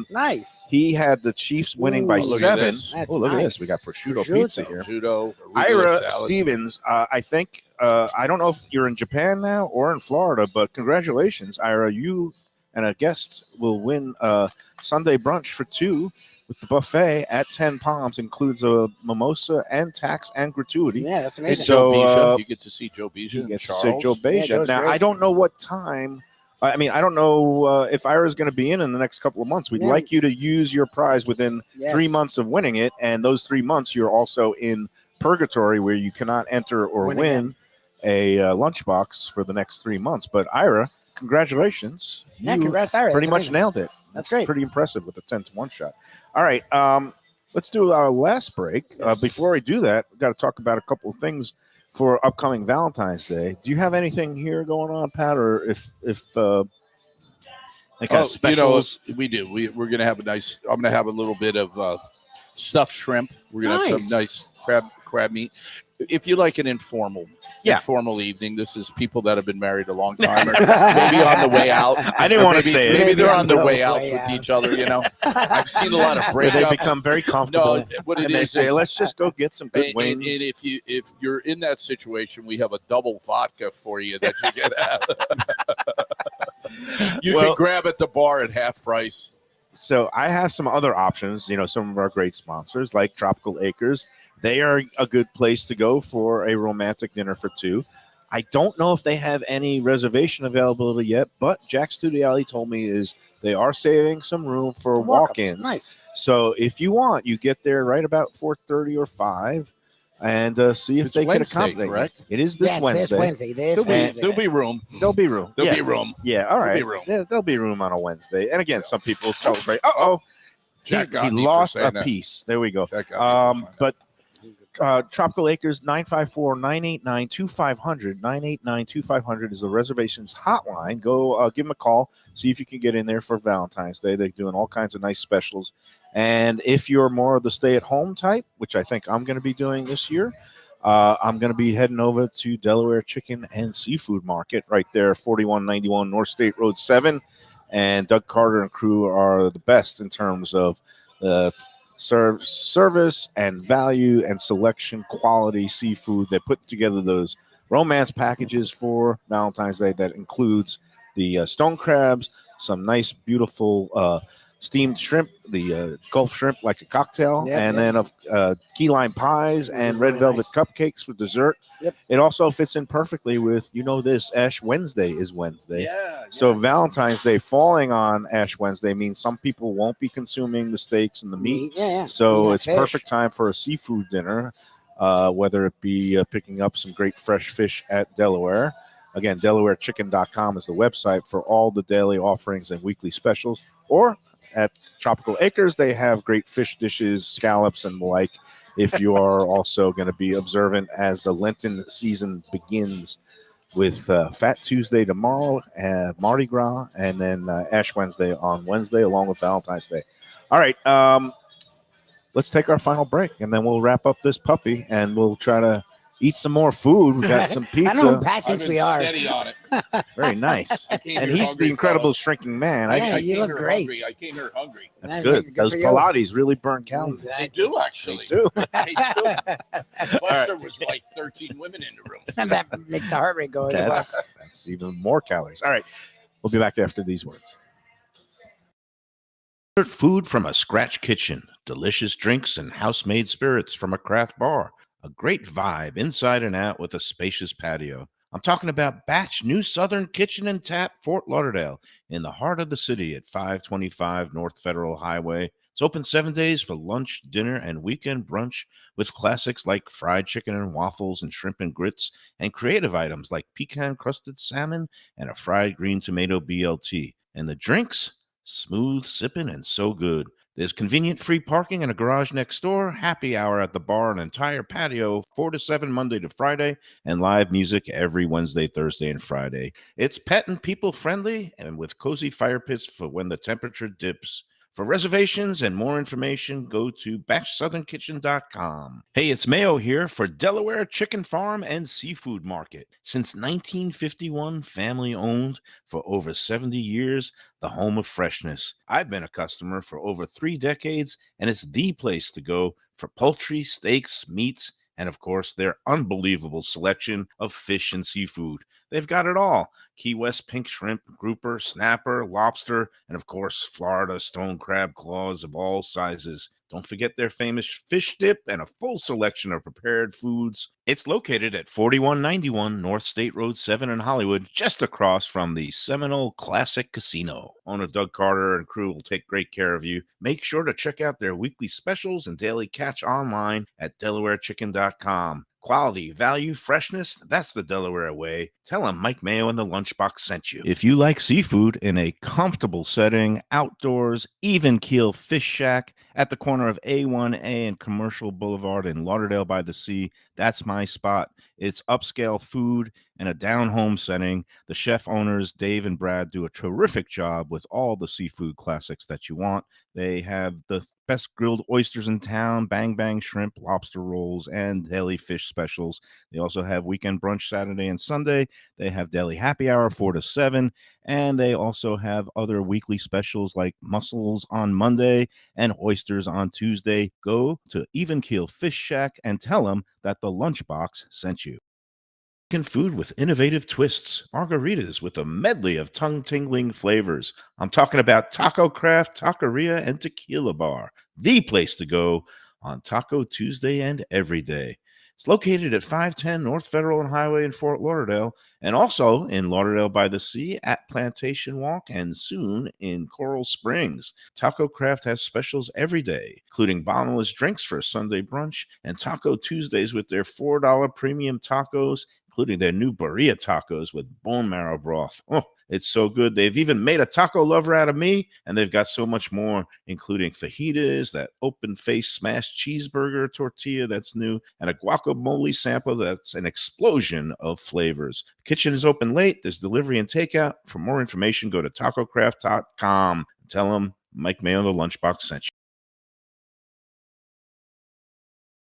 nice. he had the Chiefs winning by Ooh, look at 7. this. That's Oh, look at nice. this. We got prosciutto Prosciutto. pizza here. Prosciutto, arugula Ira salad. Stevens, I think, I don't know if you're in Japan now or in Florida, but congratulations, Ira. You and a guest will win Sunday brunch for 2 with the buffet at 10 Palms. Includes a mimosa and tax and gratuity. Yeah, that's It's amazing. So, Joe Bisha. You get to see Joe Bisha You and get to Charles. say Joe Yeah, Beja. Joe's Now, great. I don't know what time. I mean, I don't know if Ira's going to be in the next couple of months. We'd Yeah. like you to use your prize within Yes. 3 months of winning it. And those 3 months, you're also in purgatory where you cannot enter or Win win a lunchbox for the next 3 months. But Ira, congratulations. Yeah, You congrats, Ira. pretty That's much amazing. nailed it. That's great. Pretty impressive with the 10-1 shot. All right. Let's do our last break. Yes. Before we do that, we've got to talk about a couple of things for upcoming Valentine's Day. Do you have anything here going on, Pat, or if like Oh, specials? we do. We're gonna have a nice. I'm gonna have a little bit of stuffed shrimp. We're gonna have Nice. some nice crab meat. If you like an informal evening, this is people that have been married a long time, or maybe on the way out. I didn't want to Maybe- say it. Maybe they're Maybe on their on way the out way with out. each other. I've seen a lot of Where breakups. they become very comfortable. No, what it and they is say, is- let's just go get some good And wings. if you're in that situation, we have a double vodka for you that you get out. You Well- can grab at the bar at half price. So I have some other options, some of our great sponsors like Tropical Acres. They are a good place to go for a romantic dinner for 2. I don't know if they have any reservation availability yet, but Jack Studiali told me is they are saving some room for Walk-ups. walk-ins. Nice. So if you want, you get there right about 4:30 or 5 and see if It's they Wednesday, can accommodate. correct? It is this Yes, Wednesday. This Wednesday. This There'll Wednesday. be room. There'll be room. There'll Yeah. be room. Yeah, all right. be room. There'll be room on a Wednesday. And again, some people celebrate. Uh-oh. Jack he got me for lost saying a that. piece. There we go. Jack got me for saying that. But Tropical Acres, 954-989-2500. 989-2500 is the reservations hotline. Go give them a call. See if you can get in there for Valentine's Day. They're doing all kinds of nice specials. And if you're more of the stay-at-home type, which I think I'm going to be doing this year, I'm going to be heading over to Delaware Chicken and Seafood Market right there, 4191 North State Road 7. And Doug Carter and crew are the best in terms of service and value and selection, quality seafood. They put together those romance packages for Valentine's Day that includes the stone crabs, some nice, beautiful steamed shrimp, the Gulf shrimp like a cocktail, Yep, and yep. then key lime pies Those and are red really velvet nice. cupcakes for dessert. Yep. It also fits in perfectly with, this Ash Wednesday is Wednesday. Yeah. So Valentine's Day falling on Ash Wednesday means some people won't be consuming the steaks and the meat. Yeah. So Eat it's that fish. perfect time for a seafood dinner, whether it be picking up some great fresh fish at Delaware. Again, DelawareChicken.com is the website for all the daily offerings and weekly specials. Or at Tropical Acres, they have great fish dishes, scallops, and the like, if you are also going to be observant as the Lenten season begins with Fat Tuesday tomorrow, Mardi Gras, and then Ash Wednesday on Wednesday, along with Valentine's Day. All right, let's take our final break, and then we'll wrap up this puppy, and we'll try to eat some more food. We got some I don't know who pizza. Pat I've thinks been we are. steady on it. Very nice. I came And here he's hungry, the incredible fellas. shrinking man. I Yeah, you came look here great. hungry. I came here hungry. That's Yeah, good. good Those for you. Pilates really burn calories. They do, actually. They do. They do. Plus, there was like 13 women in the room. And that makes the heart rate go. as well. That's even more calories. All right. We'll be back after these words. Food from a scratch kitchen, delicious drinks and house-made spirits from a craft bar. A great vibe inside and out with a spacious patio. I'm talking about Batch New Southern Kitchen and Tap, Fort Lauderdale, in the heart of the city at 525 North Federal Highway. It's open 7 days for lunch, dinner, and weekend brunch with classics like fried chicken and waffles and shrimp and grits, and creative items like pecan-crusted salmon and a fried green tomato BLT. And the drinks? Smooth sipping and so good. There's convenient free parking and a garage next door, happy hour at the bar, an entire patio, 4 to 7 Monday to Friday, and live music every Wednesday, Thursday, and Friday. It's pet and people friendly and with cozy fire pits for when the temperature dips. For reservations and more information, go to batchsouthernkitchen.com. Hey, it's Mayo here for Delaware Chicken Farm and Seafood Market. Since 1951, family owned for over 70 years, the home of freshness. I've been a customer for over 3 decades, and it's the place to go for poultry, steaks, meats, and of course, their unbelievable selection of fish and seafood. They've got it all. Key West pink shrimp, grouper, snapper, lobster, and of course, Florida stone crab claws of all sizes. Don't forget their famous fish dip and a full selection of prepared foods. It's located at 4191 North State Road 7 in Hollywood, just across from the Seminole Classic Casino. Owner Doug Carter and crew will take great care of you. Make sure to check out their weekly specials and daily catch online at DelawareChicken.com. Quality, value, freshness, that's the Delaware way. Tell them Mike Mayo and the Lunchbox sent you. If you like seafood in a comfortable setting, outdoors, even keel fish shack at the corner of A1A and Commercial Boulevard in Lauderdale by the Sea, that's my spot. It's upscale food in a down-home setting. The chef owners, Dave and Brad, do a terrific job with all the seafood classics that you want. They have the best grilled oysters in town, bang bang shrimp, lobster rolls, and daily fish specials. They also have weekend brunch Saturday and Sunday. They have daily happy hour 4 to 7, and they also have other weekly specials like mussels on Monday and oysters on Tuesday. Go to Even Keel Fish Shack and tell them that the Lunchbox sent you. Food with innovative twists, margaritas with a medley of tongue-tingling flavors. I'm talking about Taco Craft, Taqueria, and Tequila Bar, the place to go on Taco Tuesday and every day. It's located at 510 North Federal and Highway in Fort Lauderdale, and also in Lauderdale by the Sea at Plantation Walk, and soon in Coral Springs. Taco Craft has specials every day, including bottomless drinks for a Sunday brunch, and Taco Tuesdays with their $4 premium tacos, including their new birria tacos with bone marrow broth. Oh, it's so good. They've even made a taco lover out of me, and they've got so much more, including fajitas, that open-faced smashed cheeseburger tortilla that's new, and a guacamole sample that's an explosion of flavors. The kitchen is open late. There's delivery and takeout. For more information, go to tacocraft.com. Tell them Mike Mayo, the Lunchbox, sent you.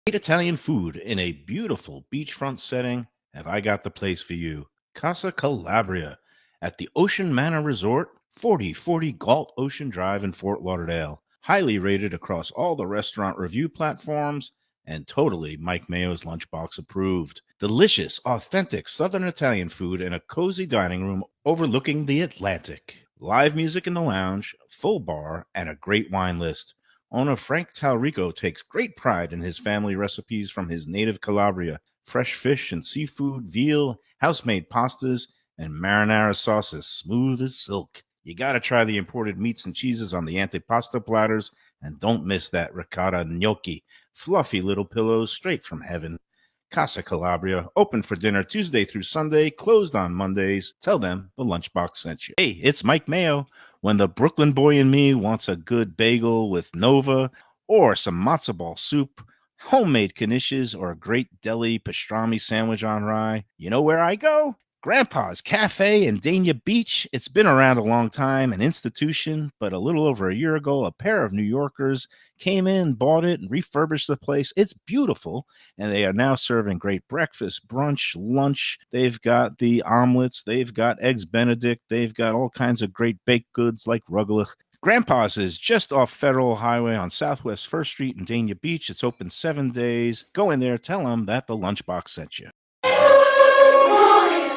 Great Italian food in a beautiful beachfront setting. Have I got the place for you? Casa Calabria at the Ocean Manor Resort, 4040 Galt Ocean Drive in Fort Lauderdale. Highly rated across all the restaurant review platforms and totally Mike Mayo's Lunchbox approved. Delicious, authentic Southern Italian food in a cozy dining room overlooking the Atlantic. Live music in the lounge, full bar, and a great wine list. Owner Frank Talrico takes great pride in his family recipes from his native Calabria. Fresh fish and seafood, veal, house-made pastas, and marinara sauces smooth as silk. You gotta try the imported meats and cheeses on the antipasto platters, and don't miss that ricotta gnocchi. Fluffy little pillows straight from heaven. Casa Calabria, open for dinner Tuesday through Sunday, closed on Mondays. Tell them the Lunchbox sent you. Hey, it's Mike Mayo. When the Brooklyn boy in me wants a good bagel with Nova or some matzo ball soup, homemade knishes, or a great deli pastrami sandwich on rye, you know where I go? Grandpa's Cafe in Dania Beach. It's been around a long time, an institution, but a little over a year ago, a pair of New Yorkers came in, bought it, and refurbished the place. It's beautiful, and they are now serving great breakfast, brunch, lunch. They've got the omelets. They've got eggs Benedict. They've got all kinds of great baked goods like rugelach. Grandpa's is just off Federal Highway on Southwest 1st Street in Dania Beach. It's open 7 days. Go in there, tell them that the Lunchbox sent you.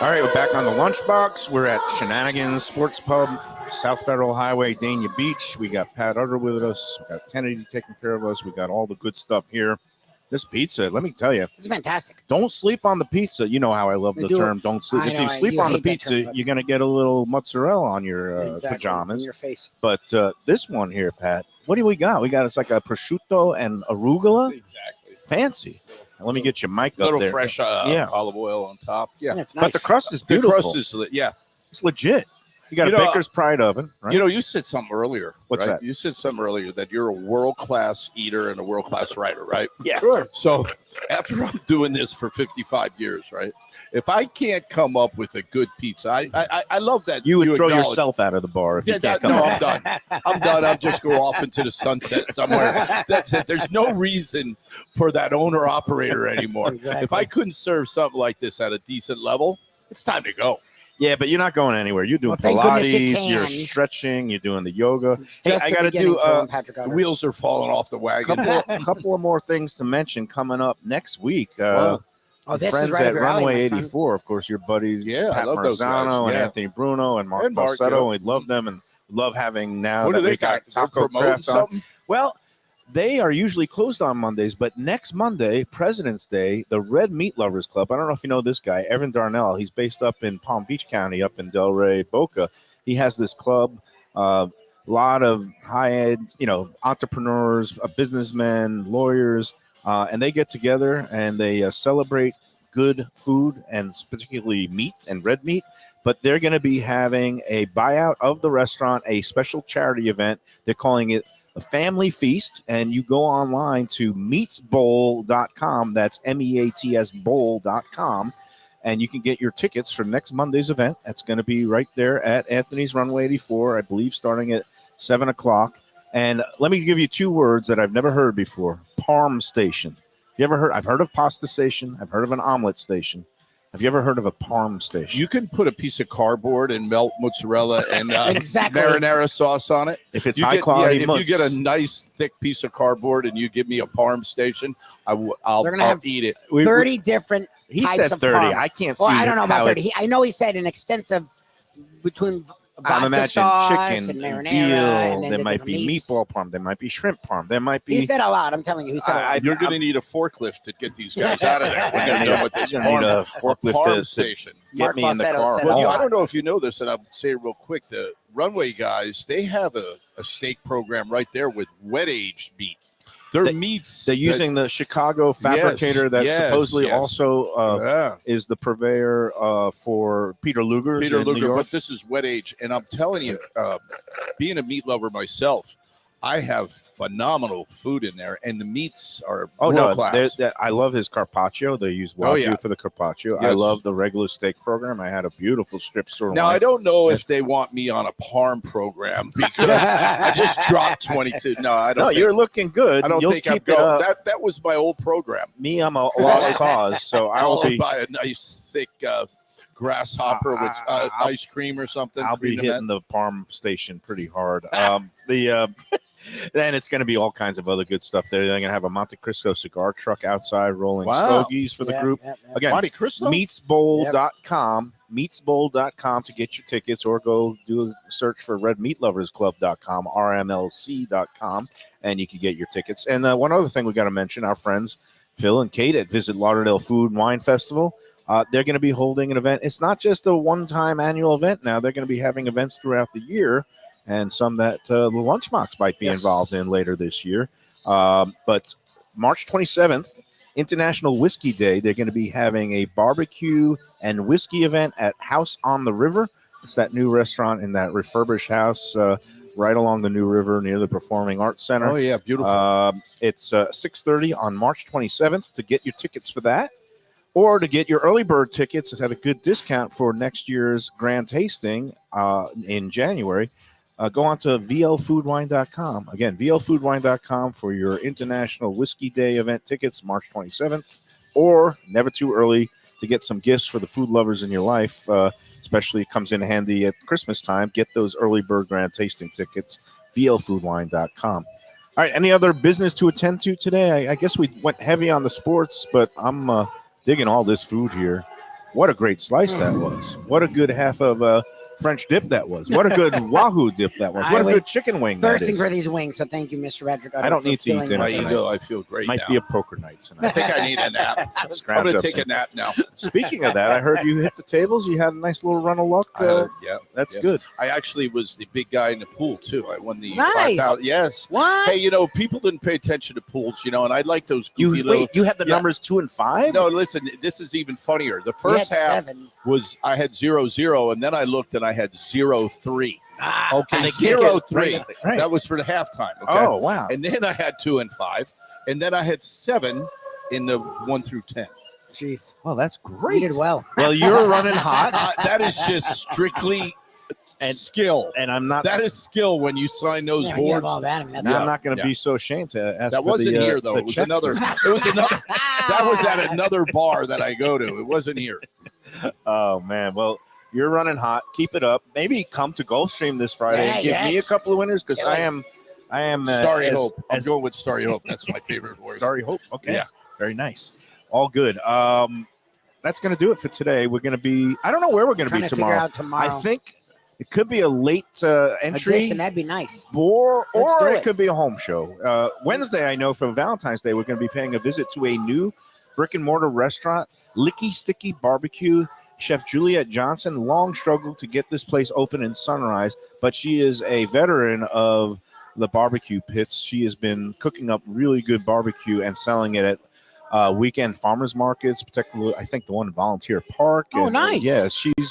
All right, we're back on the Lunchbox. We're at Shenanigan Sports Pub, South Federal Highway, Dania Beach. We got Pat Utter with us. We got Kennedy taking care of us. We got all the good stuff here. This pizza, let me tell you. It's fantastic. Don't sleep on the pizza. You know how I love the term, don't sleep. If you sleep on the pizza, you're going to get a little mozzarella on your pajamas. In your face. But this one here, Pat, what do we got? We got, it's like a prosciutto and arugula. Exactly. Fancy. Let me get your mic A little up there. fresh olive oil on top. Yeah. It's nice. But the crust is The beautiful. crust is, yeah. It's legit. You got a Baker's Pride oven, right? You know, you said something earlier. What's right? that? You said something earlier that you're a world-class eater and a world-class writer, right? Yeah. Sure. So after I'm doing this for 55 years, right? If I can't come up with a good pizza, I love that. You would throw acknowledge- yourself out of the bar if you can't come no, up. I'm done. I'm done. I'll just go off into the sunset somewhere. That's it. There's no reason for that owner-operator anymore. Exactly. If I couldn't serve something like this at a decent level, it's time to go. Yeah, but you're not going anywhere. You're doing Well, thank goodness you Pilates, you're can. stretching, you're doing the yoga. Hey, Just I the got to beginning do for Patrick The Utter. wheels are falling off the wagon. couple of more things to mention coming up next week. Oh, this friends is right at up your alley, Runway my friend. 84, of course, your buddies Yeah, I Pat love those guys. Marzano and Yeah. Anthony Bruno and Mark And Mark, Falsetto. yeah. We love them and love having now What that do they we got got? They're Taco promoting Craft on. something? Well, they are usually closed on Mondays, but next Monday, President's Day, the Red Meat Lovers Club. I don't know if you know this guy, Evan Darnell. He's based up in Palm Beach County, up in Delray, Boca. He has this club. A lot of high-end, entrepreneurs, businessmen, lawyers, and they get together and they celebrate good food and particularly meat and red meat. But they're going to be having a buyout of the restaurant, a special charity event. They're calling it a family feast, and you go online to meatsbowl.com. That's MEATS bowl.com. And you can get your tickets for next Monday's event. That's going to be right there at Anthony's Runway 84, I believe, starting at 7 o'clock. And let me give you two words that I've never heard before. Parm station. You ever heard? I've heard of pasta station. I've heard of an omelet station. Have you ever heard of a parm station? You can put a piece of cardboard and melt mozzarella and Exactly. marinara sauce on it. If it's You high get- quality, if you get a nice thick piece of cardboard and you give me a parm station, I'll They're gonna have eat it. 30 different he types said of 30. parm. I can't see. Well, I don't know how about 30. it's- I know he said an extensive between I'm vodka imagining sauce chicken, and marinara, veal. and then There the might different be meats. meatball parm. There might be shrimp parm. There might be. He said a lot. I'm telling you, he said a lot. You're going to need a forklift to get these guys out of there. We're going to go with this You're gonna need a forklift parm to station. get Mark me in the Falsetto car. said Well, a I lot. don't know if you know this, and I'll say it real quick. The Runway guys, they have a steak program right there with wet-aged meat. Their meats. They're using the Chicago fabricator that yes, supposedly yes. also is the purveyor for Peter Luger's Peter in New Luger, York. but this is wet age. And I'm telling you, being a meat lover myself, I have phenomenal food in there, and the meats are world class. I love his carpaccio. They use Wagyu Oh, yeah. for the carpaccio. I Yes. love the regular steak program. I had a beautiful strip sirloin. Now, I don't know if they want me on a parm program because I just dropped 22. No, I don't. No, think, you're looking good. I don't You'll think I'm keep it going. up. That was my old program. Me, I'm a lost cause, so I'll Followed be. by a nice thick grasshopper with ice cream or something. I'll be Cream in hitting the Parm station pretty hard. Then it's going to be all kinds of other good stuff there. They're going to have a Monte Cristo cigar truck outside rolling Wow. stogies for the Yeah, group. yeah, yeah. that. Again, Monte Cristo? meatsbowl.com. redmeatsbowl.com to get your tickets, or go do a search for redmeatloversclub.com, rmlc.com, and you can get your tickets. And one other thing we got to mention, our friends Phil and Kate at Visit Lauderdale Food and Wine Festival, they're going to be holding an event. It's not just a one-time annual event now. They're going to be having events throughout the year, and some that the Lunchbox might be involved in later this year. But March 27th, International Whiskey Day, they're going to be having a barbecue and whiskey event at House on the River. It's that new restaurant in that refurbished house right along the New River near the Performing Arts Center. Oh, yeah, beautiful. It's 6:30 on March 27th. To get your tickets for that, or to get your early bird tickets at a good discount for next year's grand tasting in January, go on to vlfoodwine.com. Again, vlfoodwine.com for your International Whiskey Day event tickets, March 27th, or never too early to get some gifts for the food lovers in your life. Especially it comes in handy at Christmas time. Get those early bird grand tasting tickets, vlfoodwine.com. All right, any other business to attend to today? I guess we went heavy on the sports, but I'm digging all this food here. What a great slice that was. What a good half of French dip that was. What a good Wahoo dip that was. What a good chicken wing that thirsting is. for these wings, so thank you, Mr. Redrick. I don't need to eat dinner How you tonight. go? I feel great Might now. be a poker night I tonight. think I need a nap. I'm Scrounge going up to take some- a nap now. Speaking of that, I heard you hit the tables. You had a nice little run of luck. Yeah, That's yes. good. I actually was the big guy in the pool, too. I won the Nice. 5,000. Yes. What? Hey, people didn't pay attention to pools, and I like those You goofy little. wait. You had the Yeah. numbers 2 and 5. No, listen, this is even funnier. The You had first half 7. was I had 0-0, and then I looked and I had 0-3. Okay, they kick it 0-3. right at the- right. That was for the halftime. Okay? Oh, wow. And then I had 2 and 5, and then I had 7 in the 1 through 10. Jeez. Well, that's You great. did well. Well, you're running hot, That is just strictly And- skill. and I'm not. That is skill when you sign those Yeah, you have boards. all that. I mean, that's Now, Yeah, I'm not going to yeah. be so ashamed to ask. That for wasn't the, here though. the It was check. another. It was another. That was at another bar that I go to. It wasn't here. Oh man. Well, you're running hot. Keep it up. Maybe come to Gulfstream this Friday and give me a couple of winners because Yeah. I am Starry as- Hope. I'm as- going with Starry Hope. That's my favorite voice. Starry Hope. Okay. Yeah. Very nice. All good. That's going to do it for today. We're going to be. I don't know where we're going to trying be to figure tomorrow. out tomorrow. I think it could be a late entry. Addition, that'd be nice. Or Let's do it it. could be a home show. Wednesday, I know for Valentine's Day, we're going to be paying a visit to a new brick and mortar restaurant, Licky Sticky Barbecue. Chef Juliette Johnson long struggled to get this place open in Sunrise, but she is a veteran of the barbecue pits. She has been cooking up really good barbecue and selling it at weekend farmers markets, particularly I think the one in Volunteer Park. Oh, And, nice. Yeah,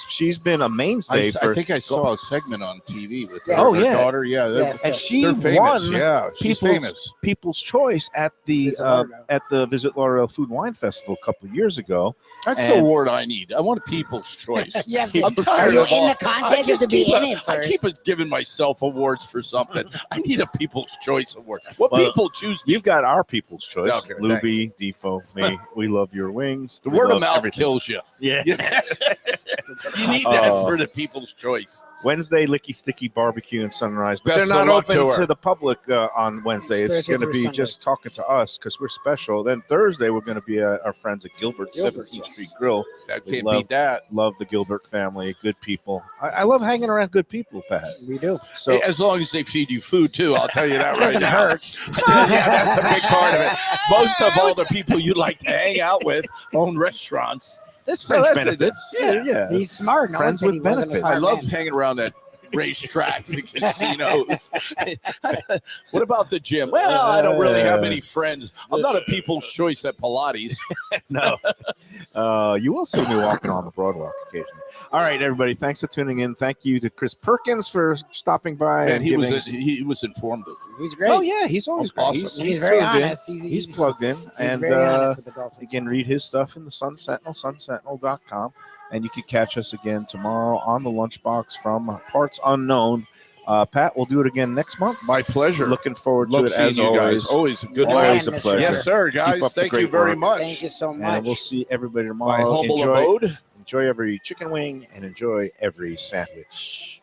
she's been a mainstay for. I think I saw a segment on TV with Yeah. her, Oh, her yeah. daughter. Yeah, they're, Yes. and she they're famous. won Yeah, she's famous. People's Choice at the Visit Lauderdale. Visit Lauderdale Food and Wine Festival a couple of years ago. That's the and- award I need. I want a people's choice. You have I'm to, tired are you of in all- the contest? You have to be in it I first. keep giving myself awards for something. I need a People's Choice Award. What Well, people choose me? You've got our People's Choice, Okay, Lubie, Defo, me. We love your wings. The We word of love mouth everything. kills you. Yeah. You need that Oh. for the People's Choice. Wednesday, Licky Sticky Barbecue and Sunrise, but Best they're of not luck open to her. to the public on Wednesday. It's It's Thursday going to through be Sunday. just talking to us because we're special. Then Thursday, we're going to be at our friends at Gilbert's Gilbert's, 17th yes. Street Grill. That We can't love- beat that. Love the Gilbert family, good people. I love hanging around good people, Pat. We do. So As long as they feed you food too, I'll tell you that right Doesn't now. hurt. Yeah, that's a big part of it. Most of all the people you like to hang out with own restaurants. there's Well, French that's it. benefits. Yeah. Yeah. He's smart. No Friends one said with he wasn't a benefits. smart I love man. hanging around at racetracks and casinos. What about the gym? Well, I don't really have any friends. I'm not a people's choice at Pilates. No. You will see me walking on the boardwalk occasionally. All right, everybody. Thanks for tuning in. Thank you to Chris Perkins for stopping by. And and he was giving- he was informative. He's great. Oh yeah, he's always great. Awesome. And he's very tuned in. honest. He's plugged in, He's and very honest with the Dolphins. you can read his stuff in the Sun Sentinel, sunsentinel.com, and you can catch us again tomorrow on the Lunchbox from Parts Unknown. Pat, we'll do it again next month. My pleasure. Looking forward Love to it seeing as you always. guys. Always a good Yeah, laugh. Always a Mr. pleasure. Yes, sir, Keep guys. up the Thank you great very work. much. Thank you so And much. we'll see everybody My tomorrow. humble Enjoy, abode. enjoy every chicken wing and enjoy every sandwich.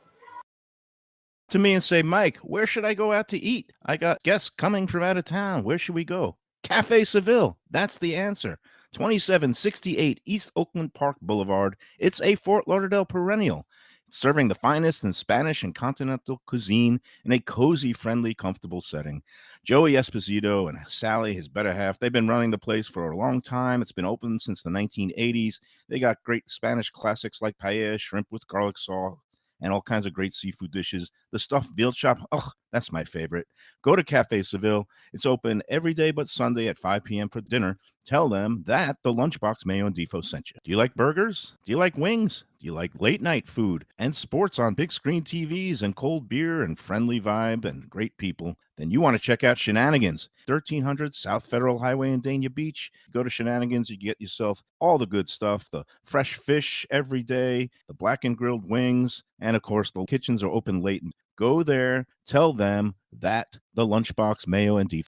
To me and say, Mike, where should I go out to eat? I got guests coming from out of town. Where should we go? Cafe Seville. That's the answer. 2768 East Oakland Park Boulevard. It's a Fort Lauderdale perennial, serving the finest in Spanish and continental cuisine in a cozy, friendly, comfortable setting. Joey Esposito and Sally, his better half, they've been running the place for a long time. It's been open since the 1980s. They got great Spanish classics like paella, shrimp with garlic sauce, and all kinds of great seafood dishes. The stuffed veal chop, oh, that's my favorite. Go to Cafe Seville. It's open every day but Sunday at 5 p.m. for dinner. Tell them that the Lunchbox Mayo and Defo sent you. Do you like burgers? Do you like wings? Do you like late night food and sports on big screen TVs and cold beer and friendly vibe and great people? Then you want to check out Shenanigans, 1300 South Federal Highway in Dania Beach. Go to Shenanigans, you get yourself all the good stuff, the fresh fish every day, the black and grilled wings, and of course the kitchens are open late. Go there, tell them that the Lunchbox Mayo and Defo